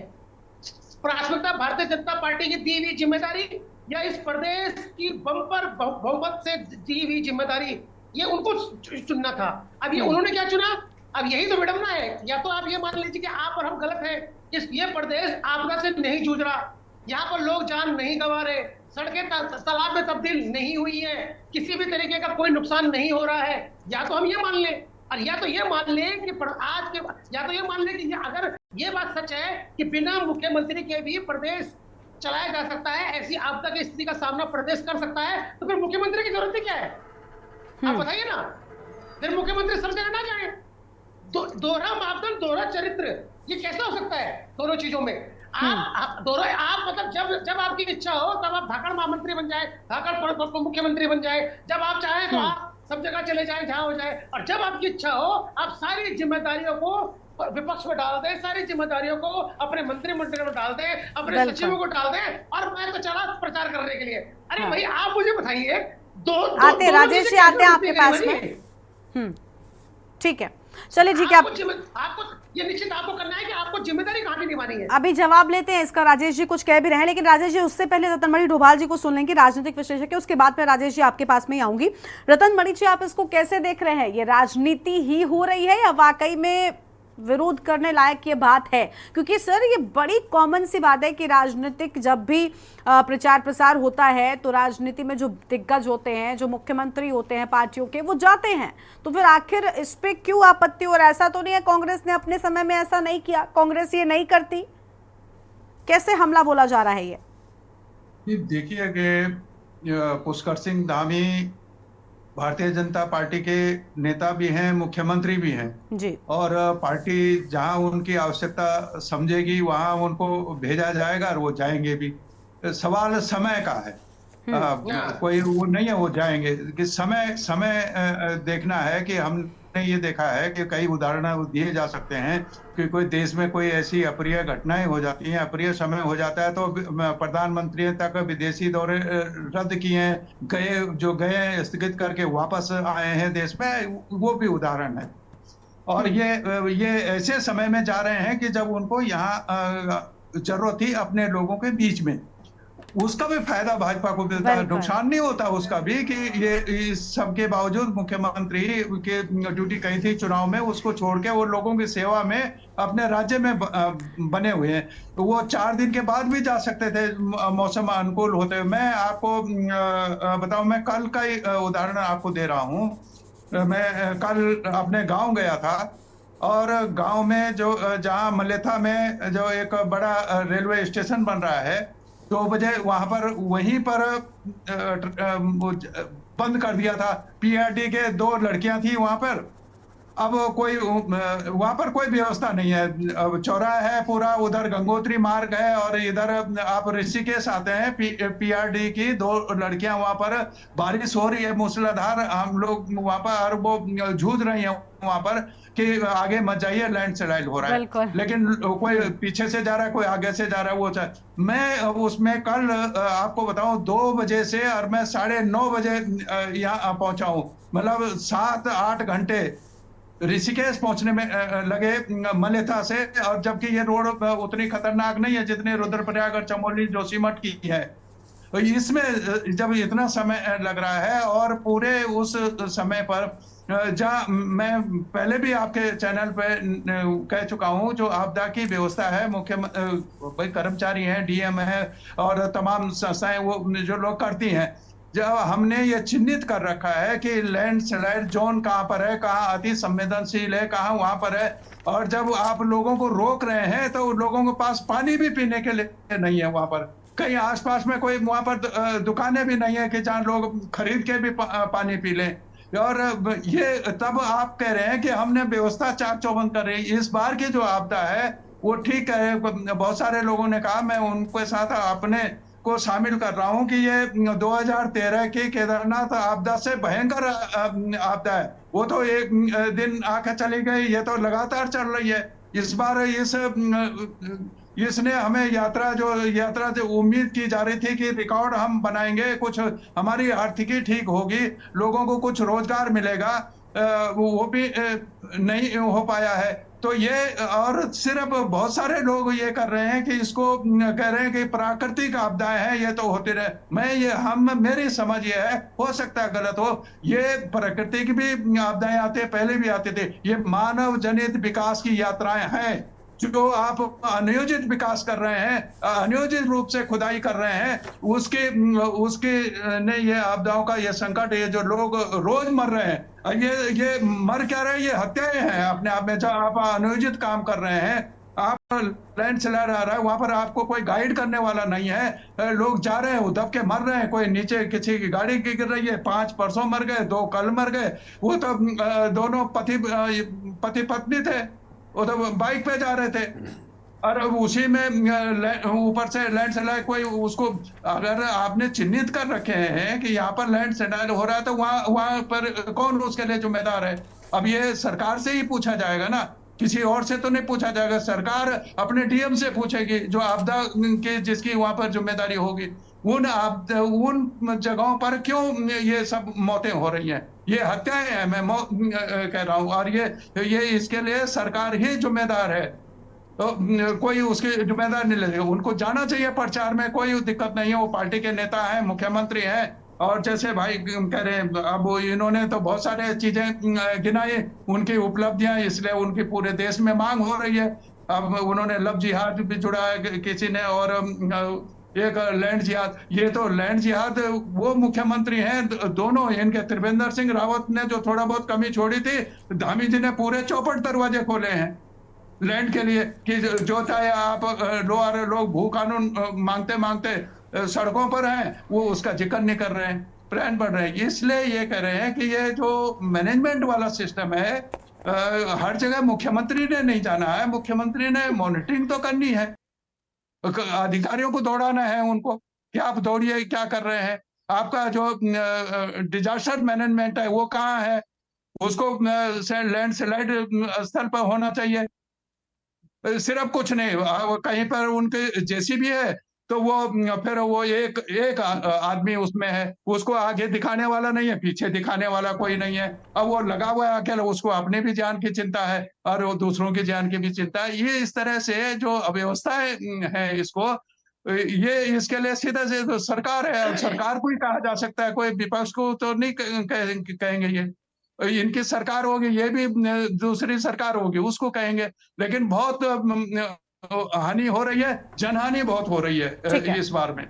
प्राथमिकता भारतीय जनता पार्टी की दी हुई जिम्मेदारी, या इस प्रदेश की बम्पर बहुमत से दी हुई जिम्मेदारी, ये उनको चुनना था। अब ये उन्होंने क्या चुना? अब यही तो विडंबना है। या तो आप ये मान लीजिए कि आप और हम गलत हैं, ये प्रदेश आपदा से नहीं जूझ रहा, यहाँ पर लोग जान नहीं गंवा रहे, सड़कें तालाब में तब्दील नहीं हुई है, किसी भी तरीके का कोई नुकसान नहीं हो रहा है। या तो हम ये मान लें, और या तो ये मान लें कि या तो ये मान लें कि अगर ये बात सच है कि बिना मुख्यमंत्री के भी प्रदेश चलाया जा सकता है, ऐसी आपदा की स्थिति का सामना प्रदेश कर सकता है, तो फिर मुख्यमंत्री की जरूरत क्या है? आप बताइए ना, फिर मुख्यमंत्री सब जगह ना जाए। दोहरा मापदंड, दोहरा चरित्र, ये कैसे हो सकता है दोनों चीजों में? आप मतलब जब आपकी इच्छा हो तब आप धाकड़ महामंत्री बन जाए, धाकड़ मुख्यमंत्री बन जाए, जब आप चाहें तो आप सब जगह चले जाएं जहां हो जाए, और जब आपकी इच्छा हो आप सारी जिम्मेदारियों को विपक्ष में डाल दें, सारी जिम्मेदारियों को अपने मंत्रिमंडल में डाल दें, अपने सचिवों को डाल दें, और मैं तो चला प्रचार करने के लिए। अरे भाई, आप मुझे बताइए, आते राजेश जी आते हैं आपके पास में। ठीक है, चलिए ठीक है। ये निश्चित आपको करना है कि आपको जिम्मेदारी कहाँ की निभानी है। अभी जवाब लेते हैं इसका, राजेश जी कुछ कह भी रहे हैं, लेकिन राजेश जी उससे पहले रतनमणि डोभाल जी को सुन लेंगे, राजनीतिक विश्लेषक है, उसके बाद में राजेश जी आपके पास में ही आऊंगी। रतनमणि जी, आप इसको कैसे देख रहे हैं? ये राजनीति ही हो रही है या वाकई में विरोध करने लायक ये बात है? क्योंकि सर ये बड़ी कॉमन सी बात है कि राजनीतिक जब भी प्रचार प्रसार होता है तो राजनीति में जो दिग्गज होते हैं, जो मुख्यमंत्री होते हैं पार्टियों के, वो जाते हैं, तो फिर आखिर इस पे क्यों आपत्ति? और ऐसा तो नहीं है कांग्रेस ने अपने समय में ऐसा नहीं किया, कांग्रेस ये नहीं करती, कैसे हमला बोला जा रहा है ये? देखिए कि पुष्कर सिंह धामी भारतीय जनता पार्टी के नेता भी हैं, मुख्यमंत्री भी हैं जी, और पार्टी जहां उनकी आवश्यकता समझेगी वहां उनको भेजा जाएगा और वो जाएंगे भी। सवाल समय का है, कोई वो नहीं है, वो जाएंगे कि समय देखना है। कि हमने ये देखा है कि कई उदाहरण दिए जा सकते हैं कि कोई देश में कोई ऐसी अप्रिय घटनाएं हो जाती हैं, अप्रिय समय हो जाता है तो प्रधानमंत्री तक विदेशी दौरे रद्द किए, गए स्थगित करके वापस आए हैं देश में, वो भी उदाहरण है। और ये ऐसे समय में जा रहे हैं कि जब उनको यहाँ जरूरत थी अपने लोगों के बीच में, उसका भी फायदा भाजपा को मिलता है, नुकसान नहीं होता उसका भी। कि ये इस सब के बावजूद मुख्यमंत्री के ड्यूटी कही थी चुनाव में, उसको छोड़ के वो लोगों की सेवा में अपने राज्य में बने हुए हैं, तो वो 4 दिन के बाद भी जा सकते थे मौसम अनुकूल होते। मैं आपको बताऊं, मैं कल का ही उदाहरण आपको दे रहा हूँ। मैं कल अपने गाँव गया था और गाँव में जहाँ मलेथा में जो एक बड़ा रेलवे स्टेशन बन रहा है, 2 बजे वहीं पर बंद कर दिया था। पीआरडी के 2 लड़कियां थी वहां पर। अब वहां पर कोई व्यवस्था नहीं है। अब चौराहा है पूरा, उधर गंगोत्री मार्ग है और इधर आप ऋषिकेश आते हैं। पीआरडी की 2 लड़कियां वहां पर, बारिश हो रही है मूसलाधार, हम लोग वहां पर और वो जूझ रही हैं वहां पर कि आगे मत जाइए, लैंडस्लाइड हो रहा है। लेकिन कोई पीछे से जा रहा है, कोई आगे से जा रहा है, वो मैं उसमें कल आपको बताऊं 2 बजे से और मैं 9:30 बजे यहाँ पहुंचा हूँ। मतलब 7-8 घंटे ऋषिकेश पहुंचने में लगे मलेथा से, और जबकि ये रोड उतनी खतरनाक नहीं है जितनी रुद्रप्रयाग और चमोली जोशीमठ की है। तो इसमें जब इतना समय लग रहा है और पूरे उस समय पर जहाँ मैं पहले भी आपके चैनल पे कह चुका हूँ, जो आपदा की व्यवस्था है, मुख्य कर्मचारी हैं, डीएम है और तमाम संस्थाएं वो जो लोग करती हैं, जब हमने ये चिन्हित कर रखा है कि लैंडस्लाइड जोन कहाँ पर है, कहाँ अति संवेदनशील है, कहाँ वहां पर है। और जब आप लोगों को रोक रहे हैं तो लोगों के पास पानी भी पीने के लिए नहीं है वहां पर। कहीं आसपास में कोई वहां पर दुकानें भी नहीं है कि जहाँ लोग खरीद के भी पानी पी लें। और ये तब आप कह रहे हैं कि हमने व्यवस्था चाक चौबंद कर रही। इस बार की जो आपदा है वो ठीक है, बहुत सारे लोगों ने कहा, मैं उनके साथ अपने को शामिल कर रहा हूं कि ये 2013 की केदारनाथ आपदा से भयंकर आपदा है। वो तो एक दिन आके चली गई, ये तो लगातार चल रही है। इस बार इसने हमें यात्रा जो उम्मीद की जा रही थी कि रिकॉर्ड हम बनाएंगे, कुछ हमारी आर्थिकी ठीक होगी, लोगों को कुछ रोजगार मिलेगा, वो भी नहीं हो पाया है। तो ये और सिर्फ बहुत सारे लोग ये कर रहे हैं कि इसको कह रहे हैं कि प्राकृतिक आपदाएं हैं, ये तो होती रहे। मेरी समझ ये है, हो सकता है गलत हो, ये प्रकृति की भी आपदाएं आती है, पहले भी आते थे। ये मानव जनित विकास की यात्राएं हैं जो आप अनियोजित विकास कर रहे हैं, अनियोजित रूप से खुदाई कर रहे हैं, उसके ने ये आपदाओं का ये संकट, ये जो लोग रोज मर रहे हैं, ये मर क्या रहे हैं, ये हत्याएं हैं अपने आप में। जब आप अनियोजित काम कर रहे हैं, आप लैंडस्लाइड आ रहा है, वहां पर आपको कोई गाइड करने वाला नहीं है, लोग जा रहे हैं, दब के मर रहे हैं, कोई नीचे किसी की गाड़ी गिर रही है, 5 परसों मर गए, 2 कल मर गए। वो तो दोनों पति पत्नी थे, वो तो बाइक पे जा रहे थे और उसी में ऊपर से लैंडस्लाइड, कोई उसको अगर आपने चिन्हित कर रखे हैं कि यहाँ पर लैंडस्लाइड हो रहा है तो वहां पर कौन उसके लिए जिम्मेदार है? अब ये सरकार से ही पूछा जाएगा ना, किसी और से तो नहीं पूछा जाएगा। सरकार अपने डीएम से पूछेगी जो आपदा की जिसकी वहां पर जिम्मेदारी होगी। उन जगहों पर क्यों ये सब मौतें हो रही हैं? ये हत्याएं हैं, मैं कह रहा हूं। और ये इसके लिए सरकार ही जिम्मेदार है, तो कोई उसकी जिम्मेदार नहीं लेगा। उनको जाना चाहिए प्रचार में, कोई दिक्कत नहीं है, वो पार्टी के नेता हैं, मुख्यमंत्री हैं। और जैसे भाई कह रहे हैं, अब इन्होंने तो बहुत सारे चीजें गिनाई, उनकी उपलब्धियां, इसलिए उनकी पूरे देश में मांग हो रही है। अब उन्होंने लव जिहाद भी जुड़ा है किसी ने, और एक लैंड जिहाद। ये तो लैंड जिहाद वो मुख्यमंत्री हैं दोनों, इनके त्रिवेंद्र सिंह रावत ने जो थोड़ा बहुत कमी छोड़ी थी, धामी जी ने पूरे चौपट दरवाजे खोले हैं लैंड के लिए, कि जो चाहे आप लोग भू कानून मांगते मांगते सड़कों पर हैं, वो उसका जिक्र नहीं कर रहे हैं, प्लान बढ़ रहे हैं। इसलिए ये कह रहे हैं कि ये जो मैनेजमेंट वाला सिस्टम है, हर जगह मुख्यमंत्री ने नहीं जाना है, मुख्यमंत्री ने मॉनिटरिंग तो करनी है, अधिकारियों को दौड़ाना है उनको कि आप दौड़िए, क्या कर रहे हैं। आपका जो डिजास्टर मैनेजमेंट है वो कहाँ है, उसको लैंडस्लाइड स्थल पर होना चाहिए। सिर्फ कुछ नहीं, कहीं पर उनके जेसीबी है तो वो फिर वो एक आदमी उसमें है, उसको आगे दिखाने वाला नहीं है, पीछे दिखाने वाला कोई नहीं है। अब वो लगा हुआ है अकेला, उसको अपने भी जान की चिंता है और वो दूसरों की जान की भी चिंता है। ये इस तरह से जो अव्यवस्था है इसको, ये इसके लिए सीधा से तो सरकार है, सरकार को ही कहा जा सकता है, कोई विपक्ष को तो नहीं कहेंगे। ये इनकी सरकार होगी, ये भी दूसरी सरकार होगी, उसको कहेंगे। लेकिन बहुत हानि हो रही है, जनहानि बहुत हो रही है इस बार में।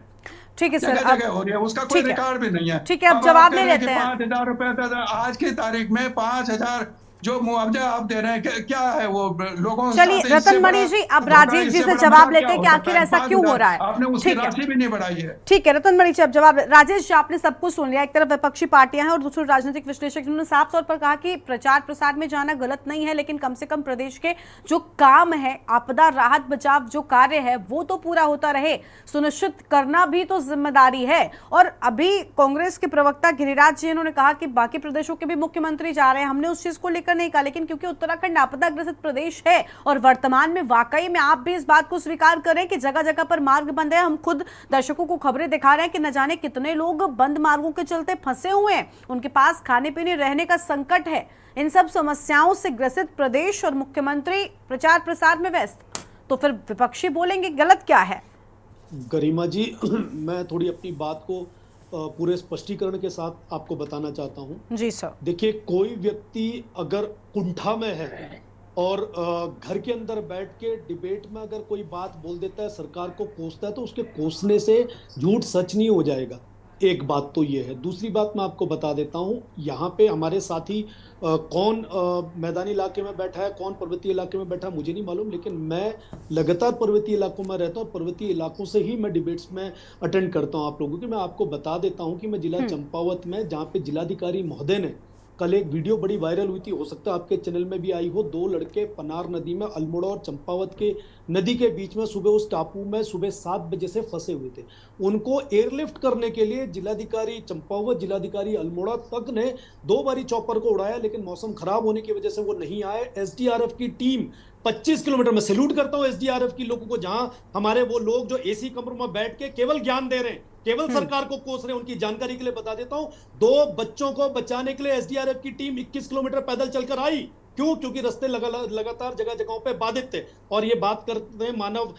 ठीक है सर, जगह जगह हो रही है, उसका कोई रिकॉर्ड भी नहीं है। ठीक है, अब जवाब ले लेते हैं। 5,000 रुपए आज की तारीख में 5,000 जो मुआवजा आप दे रहे हैं, क्या है वो लोगों? चलिए रतनमणि जी, अब राजेश जी से जवाब लेते हैं कि आखिर ऐसा क्यों हो रहा है। आपने उसकी राशि भी नहीं बढ़ाई है। ठीक है रतनमणि जी, अब जवाब। राजेश जी, आपने सब कुछ सुन लिया। एक तरफ विपक्षी पार्टियां हैं और दूसरे राजनीतिक विश्लेषक, जिन्होंने साफ तौर पर कहा कि प्रचार प्रसार में जाना गलत नहीं है, लेकिन कम से कम प्रदेश के जो काम है, आपदा राहत बचाव जो कार्य है, वो तो पूरा होता रहे, सुनिश्चित करना भी तो जिम्मेदारी है। और अभी कांग्रेस के प्रवक्ता गिरिराज जी, इन्होंने कहा कि बाकी प्रदेशों के भी मुख्यमंत्री जा रहे हैं। हमने उस चीज को लेकर नहीं कहा, लेकिन क्योंकि उत्तराखंड आपदाग्रस्त प्रदेश है और वर्तमान में वाकई में आप भी इस बात को स्वीकार करें कि जगह जगह पर मार्ग बंद है। हम खुद दर्शकों को खबरें दिखा रहे हैं कि न जाने कितने लोग बंद मार्गों के चलते फंसे हुए हैं, उनके पास खाने पीने रहने का संकट है। इन सब समस्याओं से ग्रसित प्रदेश और मुख्यमंत्री प्रचार प्रसार में व्यस्त, तो फिर विपक्षी बोलेंगे गलत क्या है? गरिमा जी, मैं थोड़ी अपनी बात को पूरे स्पष्टीकरण के साथ आपको बताना चाहता हूं। जी सर। देखिए, कोई व्यक्ति अगर कुंठा में है और घर के अंदर बैठ के डिबेट में अगर कोई बात बोल देता है, सरकार को कोसता है, तो उसके कोसने से झूठ सच नहीं हो जाएगा। एक बात तो ये है। दूसरी बात मैं आपको बता देता हूँ, यहाँ पे हमारे साथी कौन मैदानी इलाके में बैठा है, कौन पर्वतीय इलाके में बैठा है, मुझे नहीं मालूम, लेकिन मैं लगातार पर्वतीय इलाकों में रहता हूँ। पर्वतीय इलाकों से ही मैं डिबेट्स में अटेंड करता हूँ आप लोगों की। मैं आपको बता देता हूँ कि मैं जिला चंपावत में, जहाँ पे जिलाधिकारी महोदय ने कल एक वीडियो बड़ी वायरल हुई थी, हो सकता है आपके चैनल में भी आई हो, 2 लड़के पनार नदी में, अल्मोड़ा और चंपावत के नदी के बीच में सुबह उस टापू में सुबह 7 बजे से फंसे हुए थे। उनको एयरलिफ्ट करने के लिए जिलाधिकारी चंपावत, जिलाधिकारी अल्मोड़ा तक ने 2 बारी चॉपर को उड़ाया, लेकिन मौसम खराब होने की वजह से वो नहीं आए। एसडीआरएफ की टीम 25 किलोमीटर में, सैल्यूट करता हूं एसडीआरएफ की लोगों को, जहां हमारे वो लोग जो एसी कमरों में बैठ के केवल ज्ञान दे रहे हैं, केवल सरकार को कोस रहे हैं। उनकी जानकारी के लिए बता देता हूं, 2 बच्चों को बचाने के लिए एसडीआरएफ की टीम 21 किलोमीटर पैदल चलकर आई। क्यों? क्योंकि रास्ते लगातार जगह जगहों पे बाधित थे। और ये बात करते हैं मानव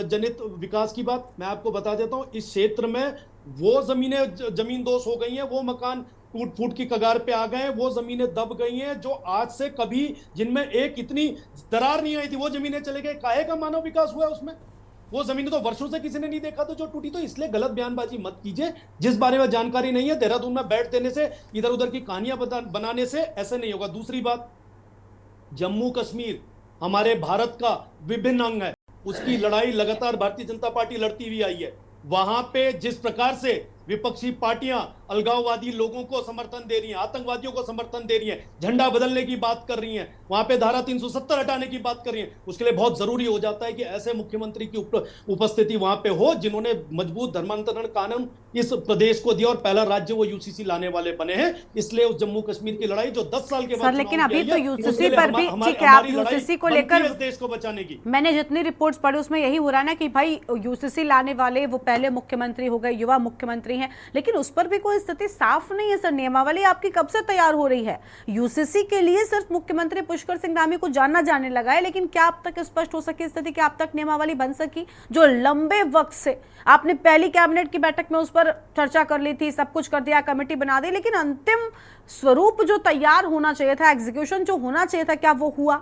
जनित विकास की बात, मैं आपको बता देता हूं, इस क्षेत्र में वो जमीन दोष हो गई हैं, वो मकान टूट फूट की कगार पे आ गए, वो जमीनें दब गई हैं जो आज से कभी, जिनमें एक इतनी दरार नहीं आई थी, वो जमीनें चले गए। काहे का मानव विकास हुआ उसमें? वो जमीनें तो वर्षों से किसी ने नहीं देखा, तो जो टूटी। तो इसलिए गलत बयानबाजी मत कीजिए, जिस बारे में जानकारी नहीं है देहरादून में बैठ देने से, इधर उधर की कहानियां बनाने से ऐसे नहीं होगा। दूसरी बात, जम्मू कश्मीर हमारे भारत का विभिन्न अंग है, उसकी लड़ाई लगातार भारतीय जनता पार्टी लड़ती हुई आई है। वहां पे जिस प्रकार से विपक्षी पार्टियां अलगाववादी लोगों को समर्थन दे रही हैं, आतंकवादियों को समर्थन दे रही हैं, झंडा बदलने की बात कर रही हैं, वहां पे धारा 370 हटाने की बात कर रही हैं, उसके लिए बहुत जरूरी हो जाता है कि ऐसे मुख्यमंत्री की उपस्थिति वहां पे हो जिन्होंने मजबूत धर्मांतरण कानून इस प्रदेश को दिया और पहला राज्य वो यूसीसी लाने वाले बने हैं। इसलिए उस जम्मू कश्मीर की लड़ाई जो 10 साल के बाद, लेकिन अभी तो यूसीसी पर भी ठीक है, आप यूसीसी को लेकर इस देश को बचाने की, मैंने जितनी रिपोर्ट्स पढ़ी उसमें यही हो रहा है ना कि भाई यूसीसी लाने वाले वो पहले मुख्यमंत्री हो गए, युवा मुख्यमंत्री हैं, लेकिन उस पर भी कोई स्थिति साफ नहीं है सर। नियमावली आपकी कब से तैयार हो रही है? यूसीसी के लिए सिर्फ मुख्यमंत्री पुष्कर सिंह धामी को जानना जाने लगा है, लेकिन क्या अब तक स्पष्ट हो सकी स्थिति, क्या अब तक नियमावली बन सकी? जो लंबे वक्त से आपने पहली कैबिनेट की बैठक में उस पर चर्चा कर ली थी, सब कुछ कर दिया, कमेटी बना दी, लेकिन अंतिम स्वरूप जो तैयार होना चाहिए था, एग्जीक्यूशन जो होना चाहिए था, क्या वो हुआ?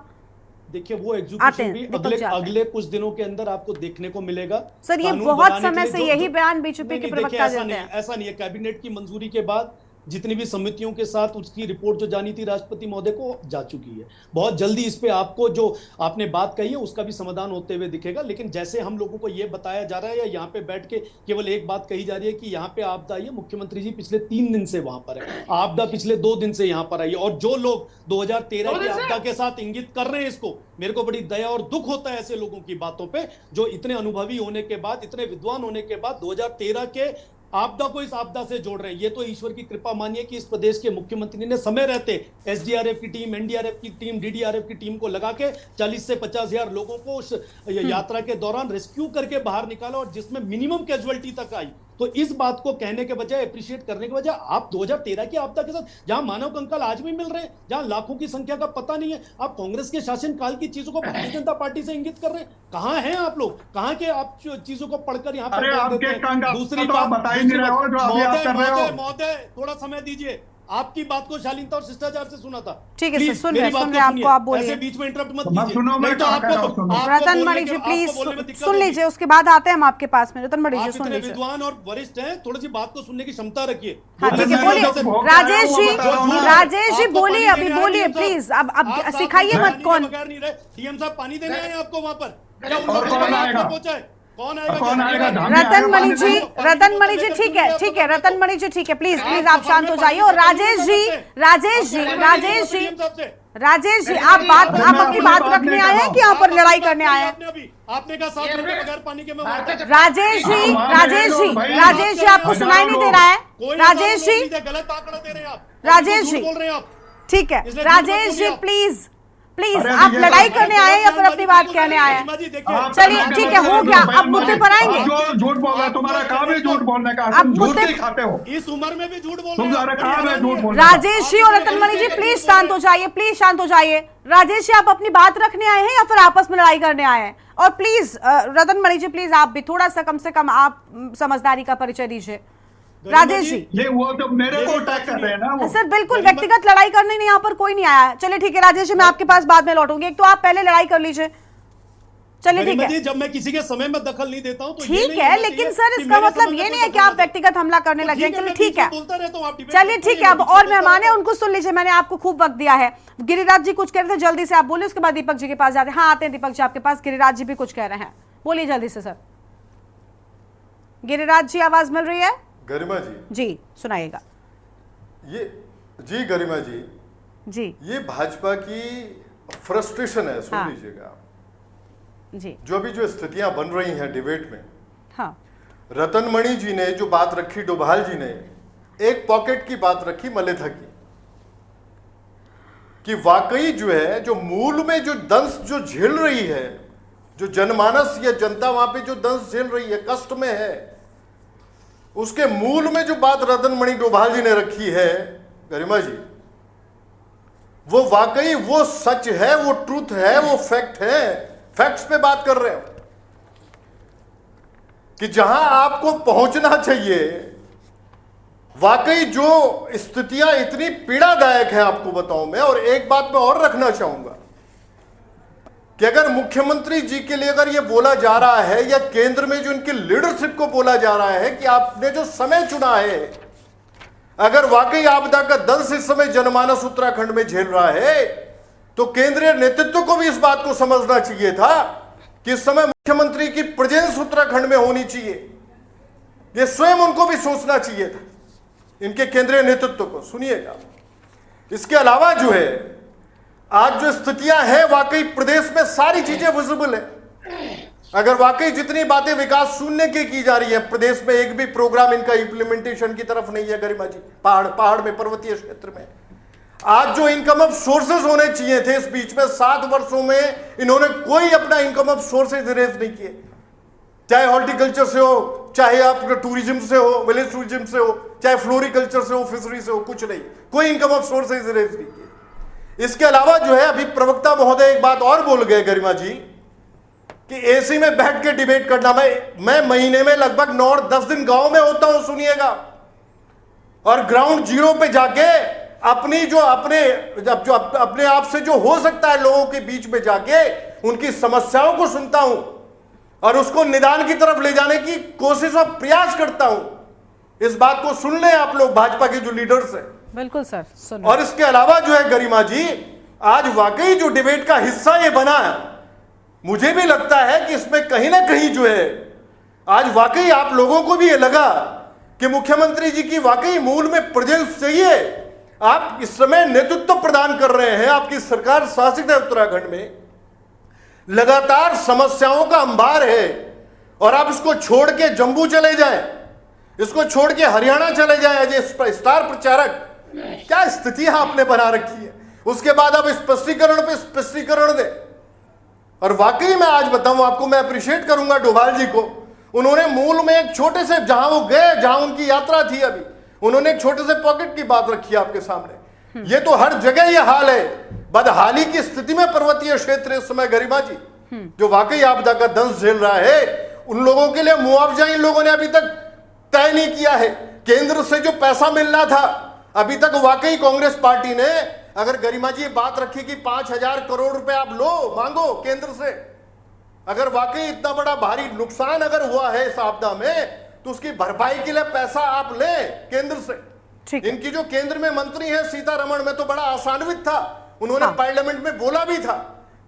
देखिए वो एग्जीक्यूशन भी अगले कुछ दिनों के अंदर आपको देखने को मिलेगा। सर ये बहुत समय से यही बयान बीजेपी के प्रवक्ता देते हैं। ऐसा नहीं है, कैबिनेट की मंजूरी के बाद जितनी भी समितियों के साथ उसकी रिपोर्ट जो जानी थी राष्ट्रपति महोदय को जा चुकी है। बहुत जल्दी इस पे आपको जो आपने बात कही है उसका भी समाधान होते हुए दिखेगा। लेकिन जैसे हम लोगों को ये बताया जा रहा है या यहाँ पे बैठ के केवल एक बात कही जा रही है कि यहाँ पे आपदा आई है, मुख्यमंत्री जी पिछले 3 दिन से वहां पर है, आपदा पिछले 2 दिन से यहाँ पर आई है, और जो लोग 2013 की आपदा के साथ इंगित कर रहे हैं इसको, मेरे को बड़ी दया और दुख होता है ऐसे लोगों की बातों पे जो इतने अनुभवी होने के बाद, इतने विद्वान होने के बाद 2013 के आपदा को इस आपदा से जोड़ रहे हैं। ये तो ईश्वर की कृपा मानिए कि इस प्रदेश के मुख्यमंत्री ने समय रहते एसडीआरएफ की टीम, एनडीआरएफ की टीम, डीडीआरएफ की टीम को लगा के 40 से 50 हजार लोगों को उस यात्रा के दौरान रेस्क्यू करके बाहर निकाला, और जिसमें मिनिमम कैजुअलिटी तक आई। तो इस बात को कहने के बजाय, अप्रिशिएट करने के बजाय, आप 2013 की आपदा के साथ जहां मानव कंकाल आज भी मिल रहे हैं, जहां लाखों की संख्या का पता नहीं है, आप कांग्रेस के शासनकाल की चीजों को भारतीय जनता पार्टी से इंगित कर रहे हैं। कहां हैं आप लोग? कहां के आप चीजों को पढ़कर यहाँ पर दूसरी बात महोदय थोड़ा समय दीजिए। आपकी बात को शालीनता और शिष्टाचार से सुना था। ठीक है, सुन रहे आपको, आप बोलिए, बीच में इंटरप्ट मत कीजिए। रतन मणि जी प्लीज सुन लीजिए, उसके बाद आते हैं हम आपके पास में। रतन मणि जी सुन लीजिए, विद्वान और वरिष्ठ हैं, थोड़ी सी बात को सुनने की क्षमता रखिए। हाँ ठीक है, बोलिए राजेश जी बोलिए, अभी बोलिए प्लीज। अब सिखाइए मत। कौन सीएम साहब पानी देने आए आपको वहां पर? पहुंचा है? कौन आएगा? रतन मणि जी ठीक है, रतन मणि जी ठीक है, प्लीज आप शांत हो जाइए। और राजेश जी आप अपनी बात रखने आए हैं कि यहाँ पर लड़ाई करने आए हैं? आपने कहा 7 मिनट बगैर पानी के मैं राजेश जी आपको सुनाई नहीं दे रहा है? राजेश जी गलत आंकड़ा दे रहे हैं आप। राजेश जी बोल रहे हैं आप, ठीक है, राजेश जी प्लीज आप लड़ाई करने आए या फिर अपनी बात कहने आए हैं? चलिए ठीक है, हो गया। अब मुद्दे पर आएंगे। झूठ बोल रहा है, तुम्हारा काम है झूठ बोलने का, तुम झूठ ही खाते हो। इस उम्र में भी झूठ बोल तुम्हारा काम है झूठ बोलने का। राजेश जी और रतन मणि जी प्लीज शांत हो जाइए। राजेश जी आप अपनी बात रखने आए हैं या फिर आपस में लड़ाई करने आए हैं? और please Ratan Mani ji please आप भी थोड़ा सा कम से कम आप समझदारी का परिचय दीजिए। राजेश जी ये वो तो मेरे को अटैक कर रहे हैं ना वो। सर बिल्कुल व्यक्तिगत लड़ाई करने नहीं, यहाँ पर कोई नहीं आया। चलिए ठीक है राजेश जी, मैं आपके पास बाद में लौटूंगी। एक तो आप पहले लड़ाई कर लीजिए। चलिए ठीक है, जब मैं किसी के समय में दखल नहीं देता हूं तो ठीक है, लेकिन सर इसका मतलब ये नहीं है कि आप व्यक्तिगत हमला करने लग जाए। चलिए ठीक है, चलिए ठीक है। अब और मेहमान है, उनको सुन लीजिए, मैंने आपको खूब वक्त दिया है। गिरिराज जी कुछ कह रहे थे, जल्दी से आप बोलिए, उसके बाद दीपक जी के पास जाते हैं। हाँ आते हैं दीपक जी आपके पास। गिरिराज जी भी कुछ कह रहे हैं, बोलिए जल्दी से सर। गिरिराज जी आवाज मिल रही है? गरिमा जी सुनाइएगा। गरिमा जी ये भाजपा की फ्रस्ट्रेशन है, सुन लीजिएगा जी। जो अभी जो स्थितियां बन रही हैं डिबेट में, हाँ। रतन मणि जी ने जो बात रखी, डोभाल जी ने एक पॉकेट की बात रखी मलेथा की, कि वाकई जो है जो मूल में जो दंश जो झेल रही है, जो जनमानस या जनता वहां पे जो दंश झेल रही है, कष्ट में है, उसके मूल में जो बात रतन मणि डोभाल जी ने रखी है गरिमा जी, वो वाकई वो सच है, वो ट्रूथ है, वो फैक्ट है। फैक्ट्स पे बात कर रहे हो कि जहां आपको पहुंचना चाहिए, वाकई जो स्थितियां इतनी पीड़ादायक है, आपको बताऊं मैं। और एक बात मैं और रखना चाहूंगा कि अगर मुख्यमंत्री जी के लिए अगर ये बोला जा रहा है या केंद्र में जो इनकी लीडरशिप को बोला जा रहा है कि आपने जो समय चुना है, अगर वाकई आपदा का दंश इस समय जनमानस उत्तराखंड में झेल रहा है, तो केंद्रीय नेतृत्व को भी इस बात को समझना चाहिए था कि इस समय मुख्यमंत्री की प्रेजेंस उत्तराखंड में होनी चाहिए। ये स्वयं उनको भी सोचना चाहिए था, इनके केंद्रीय नेतृत्व को। सुनिएगा, इसके अलावा जो है आज जो स्थितियां हैं, वाकई प्रदेश में सारी चीजें विजिबल है। अगर वाकई जितनी बातें विकास शून्य की जा रही है, प्रदेश में एक भी प्रोग्राम इनका इंप्लीमेंटेशन की तरफ नहीं है गरिमा जी। पहाड़ में, पर्वतीय क्षेत्र में आज जो इनकम ऑफ सोर्सेज होने चाहिए थे, इस बीच में 7 वर्षों में इन्होंने कोई अपना इनकम ऑफ सोर्सेज रेज नहीं किए। चाहे हॉर्टिकल्चर से हो, चाहे आप टूरिज्म से हो, विलेज टूरिज्म से हो, चाहे फ्लोरिकल्चर से हो, फिशरी से हो, कुछ नहीं, कोई इनकम ऑफ सोर्सेज रेज नहीं किए। इसके अलावा जो है अभी प्रवक्ता महोदय एक बात और बोल गए गरिमा जी कि एसी में बैठ के डिबेट करना। मैं महीने में लगभग 9 और 10 दिन गांव में होता हूं, सुनिएगा, और ग्राउंड जीरो पे जाके अपने आप से जो हो सकता है लोगों के बीच में जाके उनकी समस्याओं को सुनता हूं और उसको निदान की तरफ ले जाने की कोशिश और प्रयास करता हूं। इस बात को सुन लें आप लोग, भाजपा के जो लीडर्स हैं। बिल्कुल सर, सुन। और इसके अलावा जो है गरिमा जी, आज वाकई जो डिबेट का हिस्सा ये बना है, मुझे भी लगता है कि इसमें कहीं ना कहीं जो है आज वाकई आप लोगों को भी ये लगा कि मुख्यमंत्री जी की वाकई मूल में प्रेजेंस चाहिए। आप इस समय नेतृत्व प्रदान कर रहे हैं, आपकी सरकार शासित है उत्तराखंड में, लगातार समस्याओं का अंबार है, और आप इसको छोड़ के जम्मू चले जाएं, इसको छोड़ के हरियाणा चले जाएं एज ए स्टार प्रचारक। क्या स्थितियां आपने बना रखी है। उसके बाद आप स्पष्टीकरण पे स्पष्टीकरण दें। और वाकई मैं आज बताऊं आपको, मैं अप्रिशिएट करूंगा डोभाल जी को, उन्होंने मूल में एक छोटे से, जहां वो गए, जहां उनकी यात्रा थी अभी, उन्होंने एक छोटे से पॉकेट की बात रखी है आपके सामने। ये तो हर जगह ये हाल है, बदहाली की स्थिति में पर्वतीय क्षेत्र इस समय गरिमा जी, जो वाकई आपदा का दंश झेल रहा है, उन लोगों के लिए मुआवजा इन लोगों ने अभी तक तय नहीं किया है। केंद्र से जो पैसा मिलना था अभी तक, वाकई कांग्रेस पार्टी ने, अगर गरिमा जी बात रखी कि 5,000 करोड़ रुपए आप लो, मांगो केंद्र से, अगर वाकई इतना बड़ा भारी नुकसान अगर हुआ है इस आपदा में, तो उसकी भरपाई के लिए पैसा आप लें केंद्र से। इनकी जो केंद्र में मंत्री है सीतारमण, में तो बड़ा आसान्वित था, उन्होंने पार्लियामेंट में बोला भी था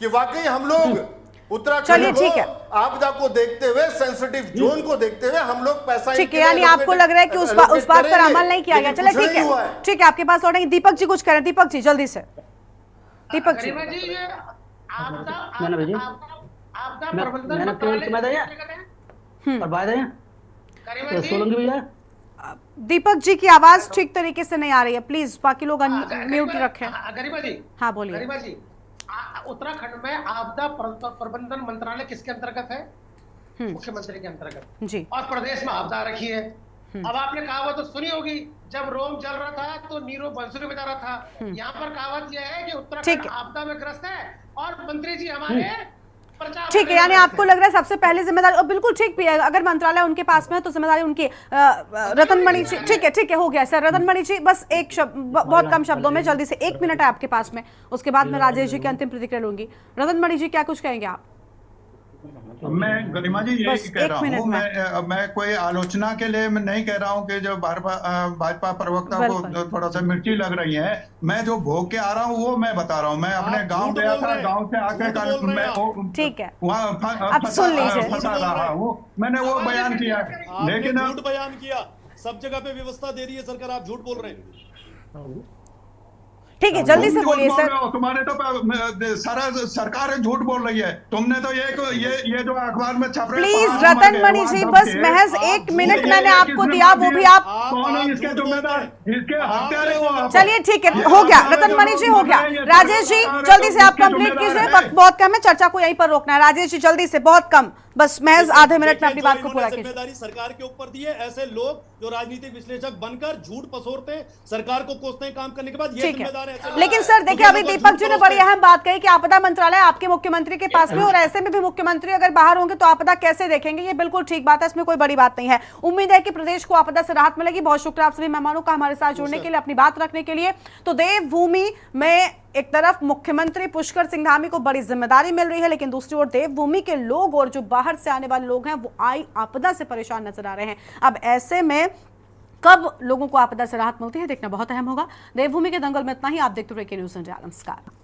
कि वाकई हम लोग उत्तराखंड को आपदा को देखते हुए, सेंसिटिव जोन को देखते हुए हम लोग पैसा, ठीक है, यानी आपको लग रहा है कि उस बात पर अमल नहीं किया गया। चले ठीक है, ठीक है, आपके पास लौटेंगे। दीपक जी कुछ करें, दीपक जी जल्दी से। दीपक जी, सोलंकी भैया, दीपक जी की आवाज ठीक तरीके से नहीं आ रही है, प्लीज बाकी लोग म्यूट रखें। गरिमा जी, हाँ बोलिए। गरिमा जी, उत्तराखंड में आपदा प्रबंधन मंत्रालय किसके अंतर्गत है? मुख्यमंत्री के अंतर्गत जी। और प्रदेश में आपदा रखी है। अब आपने कहावत तो सुनी होगी, जब रोम जल रहा था तो नीरो बंसुरी बजा रहा था। यहाँ पर कहावत यह है कि उत्तराखंड आपदा में ग्रस्त है और मंत्री जी हमारे, ठीक है, यानी आपको लग रहा है सबसे पहले जिम्मेदारी, बिल्कुल ठीक भी है, अगर मंत्रालय उनके पास में है तो जिम्मेदारी उनकी। रतन मणि जी, ठीक है, हो गया सर। रतन मणि जी, बस एक शब्द, बहुत कम शब्दों में, जल्दी से, 1 मिनट है आपके पास में, उसके बाद मैं राजेश जी की अंतिम प्रतिक्रिया लूंगी। रतन मणि जी, क्या कुछ कहेंगे आप? मैं गरिमा जी यही कह रहा हूँ, मैं कोई आलोचना के लिए मैं नहीं कह रहा हूँ कि जो भाजपा प्रवक्ता को थोड़ा सा मिर्ची लग रही है। मैं जो भोग के आ रहा हूँ वो मैं बता रहा हूँ। मैं अपने गांव गया था, गांव से आके ठीक है, वहाँ फंसा रहा हूँ, मैंने वो बयान किया, लेकिन झूठ बयान किया। सब जगह पे व्यवस्था दे रही है सरकार, आप झूठ बोल रहे हैं। ठीक है, जल्दी से बोलिए सर। तुम्हारे तो सारा सरकार झूठ बोल रही है। तुमने तो ये जो अखबार में छप रहे, प्लीज रतन मणि जी, बस महज 1 मिनट मैंने आपको दिया, वो भी आप कौन है इसके जिम्मेदार, इसके हत्यारे हो। चलिए ठीक है, हो गया रतन मणि जी, हो गया। राजेश जी जल्दी से आप कंप्लीट कीजिए, वक्त बहुत कम है, चर्चा को यहीं पर रोकना है। राजेश जी जल्दी से, बहुत कम, बस महज आधे मिनट में अपनी बात को पूरा कीजिए। जिम्मेदारी सरकार के ऊपर दी है। ऐसे लोग जो राजनीतिक विश्लेषक बनकर झूठ पसोरते हैं, सरकार को कोसते हैं, काम करने के बाद ये जिम्मेदार है। लेकिन सर देखिए, अभी दीपक जी ने बड़ी अहम बात कही कि आपदा मंत्रालय आपके मुख्यमंत्री के पास में, और ऐसे में भी मुख्यमंत्री अगर बाहर होंगे तो आपदा कैसे देखेंगे? ये बिल्कुल ठीक बात है, इसमें कोई बड़ी बात नहीं है। उम्मीद है कि प्रदेश को आपदा से राहत मिलेगी। बहुत शुक्रिया आप सभी मेहमानों का हमारे साथ जुड़ने के लिए, अपनी बात रखने के लिए। तो देवभूमि में एक तरफ मुख्यमंत्री पुष्कर सिंह धामी को बड़ी जिम्मेदारी मिल रही है, लेकिन दूसरी ओर देवभूमि के लोग और जो बाहर से आने वाले लोग हैं वो आई आपदा से परेशान नजर आ रहे हैं। अब ऐसे में कब लोगों को आपदा से राहत मिलती है, देखना बहुत अहम होगा। देवभूमि के दंगल में इतना ही। आप देखते रहिए के न्यूज़ इंडिया। नमस्कार।